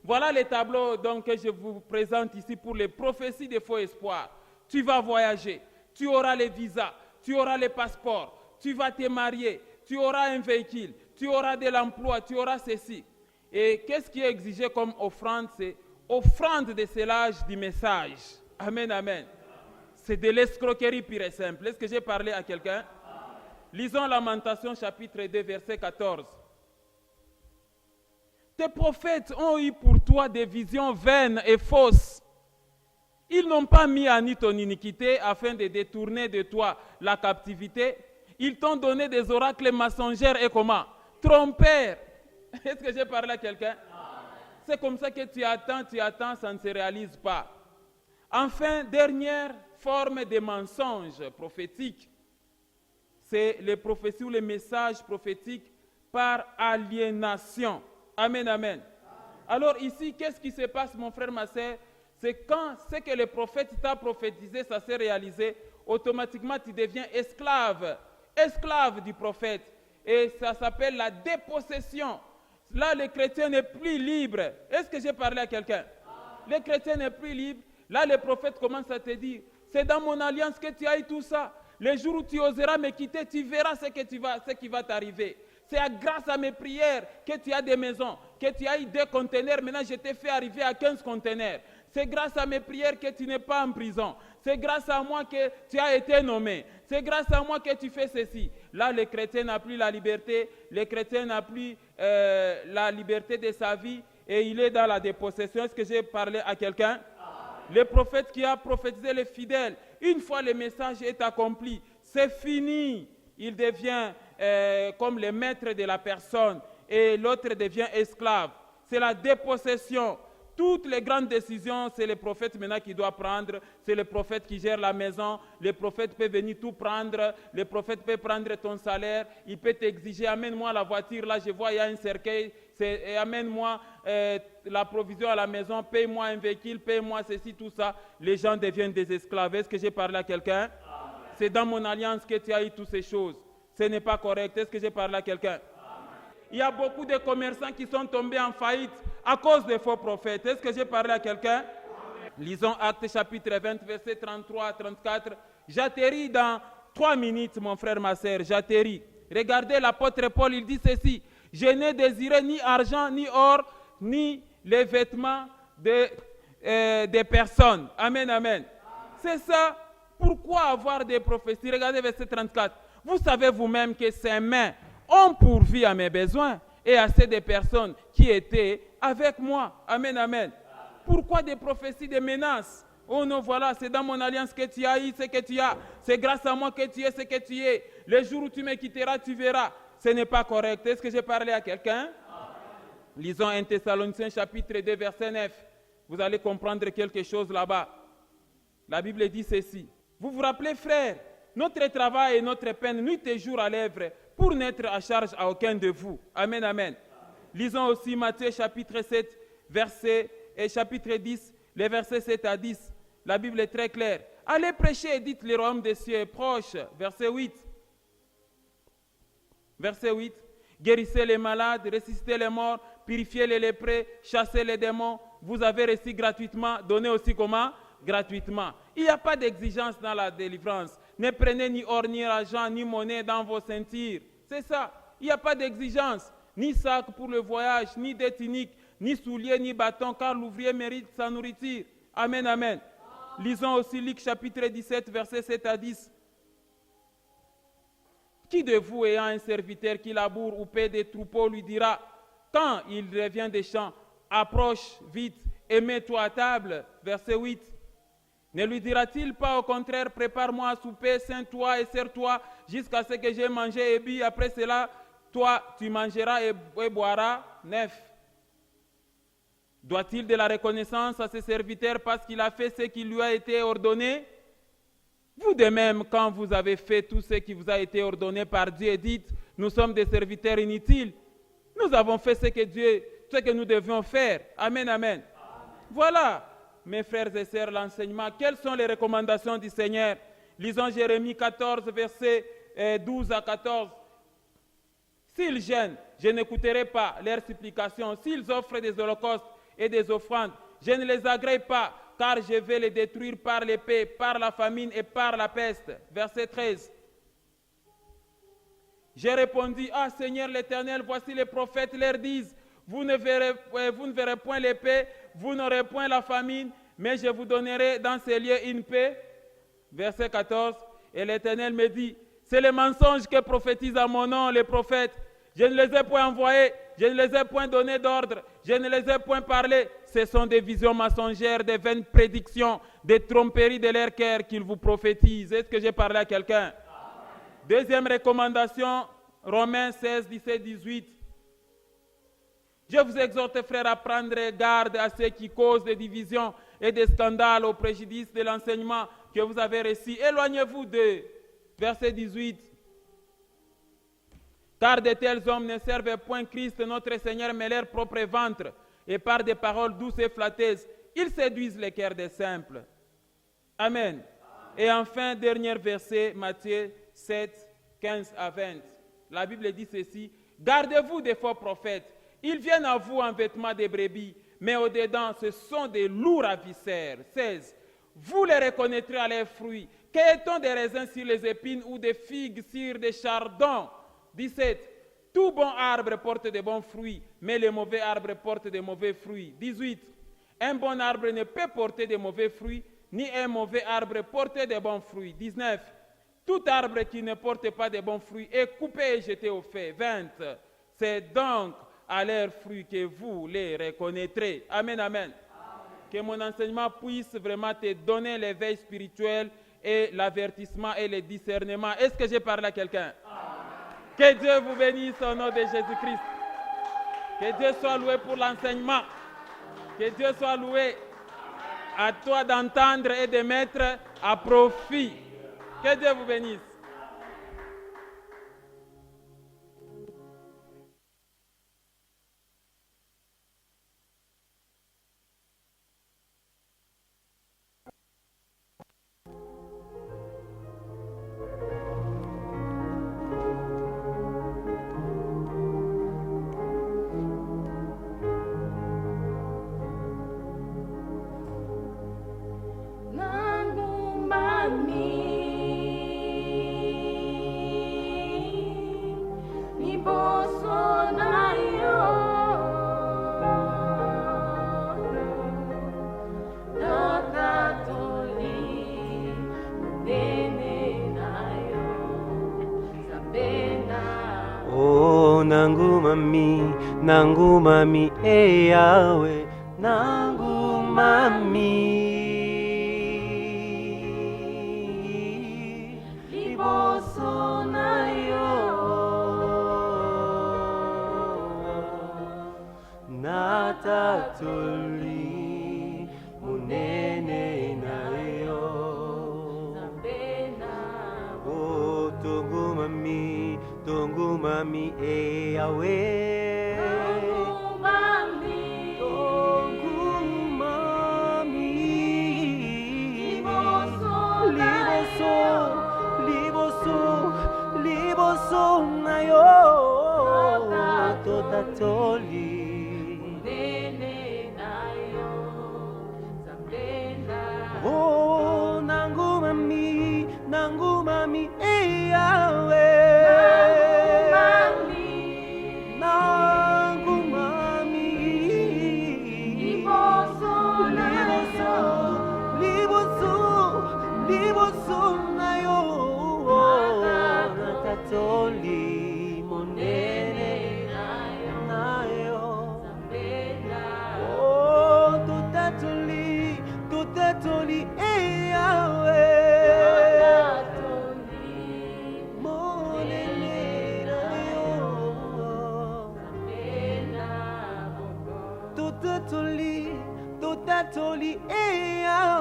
Voilà les tableaux donc, que je vous présente ici pour les prophéties des faux espoirs. Tu vas voyager, tu auras les visas, tu auras les passeports, tu vas te marier, tu auras un véhicule, tu auras de l'emploi, tu auras ceci. Et qu'est-ce qui est exigé comme offrande? C'est offrande de scellage du message. Amen, amen. C'est de l'escroquerie pure et simple. Est-ce que j'ai parlé à quelqu'un? Lisons Lamentations chapitre 2, verset 14. Tes prophètes ont eu pour toi des visions vaines et fausses. Ils n'ont pas mis à nu ton iniquité afin de détourner de toi la captivité. Ils t'ont donné des oracles mensongers et comment? Trompeurs. Est-ce que j'ai parlé à quelqu'un? C'est comme ça que tu attends, ça ne se réalise pas. Enfin, dernière forme de mensonge prophétique, c'est les prophéties ou les messages prophétiques par aliénation. Amen, amen. Alors ici, qu'est-ce qui se passe, mon frère, ma sœur? C'est quand ce que le prophète t'a prophétisé, ça s'est réalisé, automatiquement tu deviens esclave du prophète. Et ça s'appelle la dépossession. Là, le chrétien n'est plus libre. Est-ce que j'ai parlé à quelqu'un? Le chrétien n'est plus libre. Là, le prophète commence à te dire, c'est dans mon alliance que tu as eu tout ça. Le jour où tu oseras me quitter, tu verras ce qui va t'arriver. C'est grâce à mes prières que tu as des maisons, que tu as eu 2 conteneurs. Maintenant, je t'ai fait arriver à 15 conteneurs. C'est grâce à mes prières que tu n'es pas en prison. C'est grâce à moi que tu as été nommé. C'est grâce à moi que tu fais ceci. Là, le chrétien n'a plus la liberté. Le chrétien n'a plus la liberté de sa vie et il est dans la dépossession. Est-ce que j'ai parlé à quelqu'un? Le prophète qui a prophétisé les fidèles, une fois le message est accompli, c'est fini. Il devient comme le maître de la personne et l'autre devient esclave. C'est la dépossession. Toutes les grandes décisions, c'est le prophète maintenant qui doit prendre. C'est le prophète qui gère la maison. Le prophète peut venir tout prendre. Le prophète peut prendre ton salaire. Il peut t'exiger, amène-moi la voiture. Là, je vois, il y a un cercueil. Amène-moi la provision à la maison. Paye-moi un véhicule. Paye-moi ceci, tout ça. Les gens deviennent des esclaves. Est-ce que j'ai parlé à quelqu'un? C'est dans mon alliance que tu as eu toutes ces choses. Ce n'est pas correct. Est-ce que j'ai parlé à quelqu'un? Il y a beaucoup de commerçants qui sont tombés en faillite à cause des faux prophètes. Est-ce que j'ai parlé à quelqu'un? Lisons Actes chapitre 20, verset 33 à 34. J'atterris dans 3 minutes, mon frère, ma sœur. J'atterris. Regardez l'apôtre Paul, il dit ceci. Je n'ai désiré ni argent, ni or, ni les vêtements des personnes. Amen, amen. C'est ça. Pourquoi avoir des prophéties? Regardez verset 34. Vous savez vous-même que ces mains ont pourvu à mes besoins et à ceux des personnes qui étaient avec moi. Amen, amen. Pourquoi des prophéties, des menaces? Oh non, voilà, c'est dans mon alliance que tu as eu ce que tu as. C'est grâce à moi que tu es ce que tu es. Le jour où tu me quitteras, tu verras. Ce n'est pas correct. Est-ce que j'ai parlé à quelqu'un? Lisons 1 Thessaloniciens chapitre 2, verset 9. Vous allez comprendre quelque chose là-bas. La Bible dit ceci. Vous vous rappelez, frères, notre travail et notre peine, nuit et jour à l'œuvre, pour n'être à charge à aucun de vous. Amen, amen. Lisons aussi Matthieu chapitre 7, chapitre 10, les versets 7 à 10. La Bible est très claire. Allez prêcher et dites le royaume des cieux est proche. Verset 8. Verset 8. Guérissez les malades, ressuscitez les morts, purifiez les lépreux, chassez les démons. Vous avez reçu gratuitement, donnez aussi comment? Gratuitement. Il n'y a pas d'exigence dans la délivrance. Ne prenez ni or, ni argent, ni monnaie dans vos ceintures. C'est ça. Il n'y a pas d'exigence. Ni sac pour le voyage, ni dette unique, ni souliers, ni bâton, car l'ouvrier mérite sa nourriture. Amen, amen. Lisons aussi Luc chapitre 17, versets 7 à 10. Qui de vous ayant un serviteur qui laboure ou paie des troupeaux lui dira, quand il revient des champs, approche vite et mets-toi à table. Verset 8. Ne lui dira-t-il pas au contraire, prépare-moi à souper, ceins-toi et serre-toi jusqu'à ce que j'aie mangé et bu, après cela, toi tu mangeras et boiras. 9. Doit-il de la reconnaissance à ses serviteurs parce qu'il a fait ce qui lui a été ordonné? Vous de même, quand vous avez fait tout ce qui vous a été ordonné par Dieu, dites, nous sommes des serviteurs inutiles. Nous avons fait ce que nous devions faire. Amen, amen. Voilà, mes frères et sœurs, l'enseignement. Quelles sont les recommandations du Seigneur? Lisons Jérémie 14, versets 12 à 14. S'ils gênent, je n'écouterai pas leurs supplications. S'ils offrent des holocaustes et des offrandes, je ne les agrée pas, car je vais les détruire par l'épée, par la famine et par la peste. Verset 13. J'ai répondu, ah Seigneur l'Éternel, voici les prophètes leur disent, vous ne verrez point l'épée, vous n'aurez point la famine, mais je vous donnerai dans ces lieux une paix. Verset 14. Et l'Éternel me dit, c'est les mensonges que prophétisent à mon nom les prophètes. Je ne les ai point envoyés, je ne les ai point donné d'ordre, je ne les ai point parlé. Ce sont des visions mensongères, des vaines prédictions, des tromperies de leur cœur qu'ils vous prophétisent. Est-ce que j'ai parlé à quelqu'un? Deuxième recommandation, Romains 16, 17, 18. Je vous exhorte, frères, à prendre garde à ceux qui causent des divisions et des scandales au préjudice de l'enseignement que vous avez reçu. Éloignez-vous d'eux. Verset 18. Car de tels hommes ne servent point Christ notre Seigneur, mais leur propre ventre, et par des paroles douces et flatteuses, ils séduisent les cœurs des simples. Amen. Et enfin, dernier verset, Matthieu 7, 15 à 20. La Bible dit ceci, gardez-vous des faux prophètes. Ils viennent à vous en vêtements de brebis, mais au-dedans, ce sont des loups ravisseurs. 16. Vous les reconnaîtrez à leurs fruits. Cueille-t-on des raisins sur les épines ou des figues sur des chardons? 17. Tout bon arbre porte de bons fruits, mais les mauvais arbres portent de mauvais fruits. 18. Un bon arbre ne peut porter de mauvais fruits, ni un mauvais arbre porter de bons fruits. 19. Tout arbre qui ne porte pas de bons fruits est coupé et jeté au feu. 20. C'est donc à leurs fruits que vous les reconnaîtrez. Amen, amen. Que mon enseignement puisse vraiment te donner l'éveil spirituel et l'avertissement et le discernement. Est-ce que j'ai parlé à quelqu'un? Que Dieu vous bénisse au nom de Jésus-Christ. Que Dieu soit loué pour l'enseignement. Que Dieu soit loué. À toi d'entendre et de mettre à profit. Que Dieu vous bénisse. Nangu mami, Yahweh, nangu mami, liboso na yo, natatoli munene na yo, oh tongu mami, Yahweh. Toli nene nayo zapenda oh nangu mami Yahweh nangu mami liboso toli eya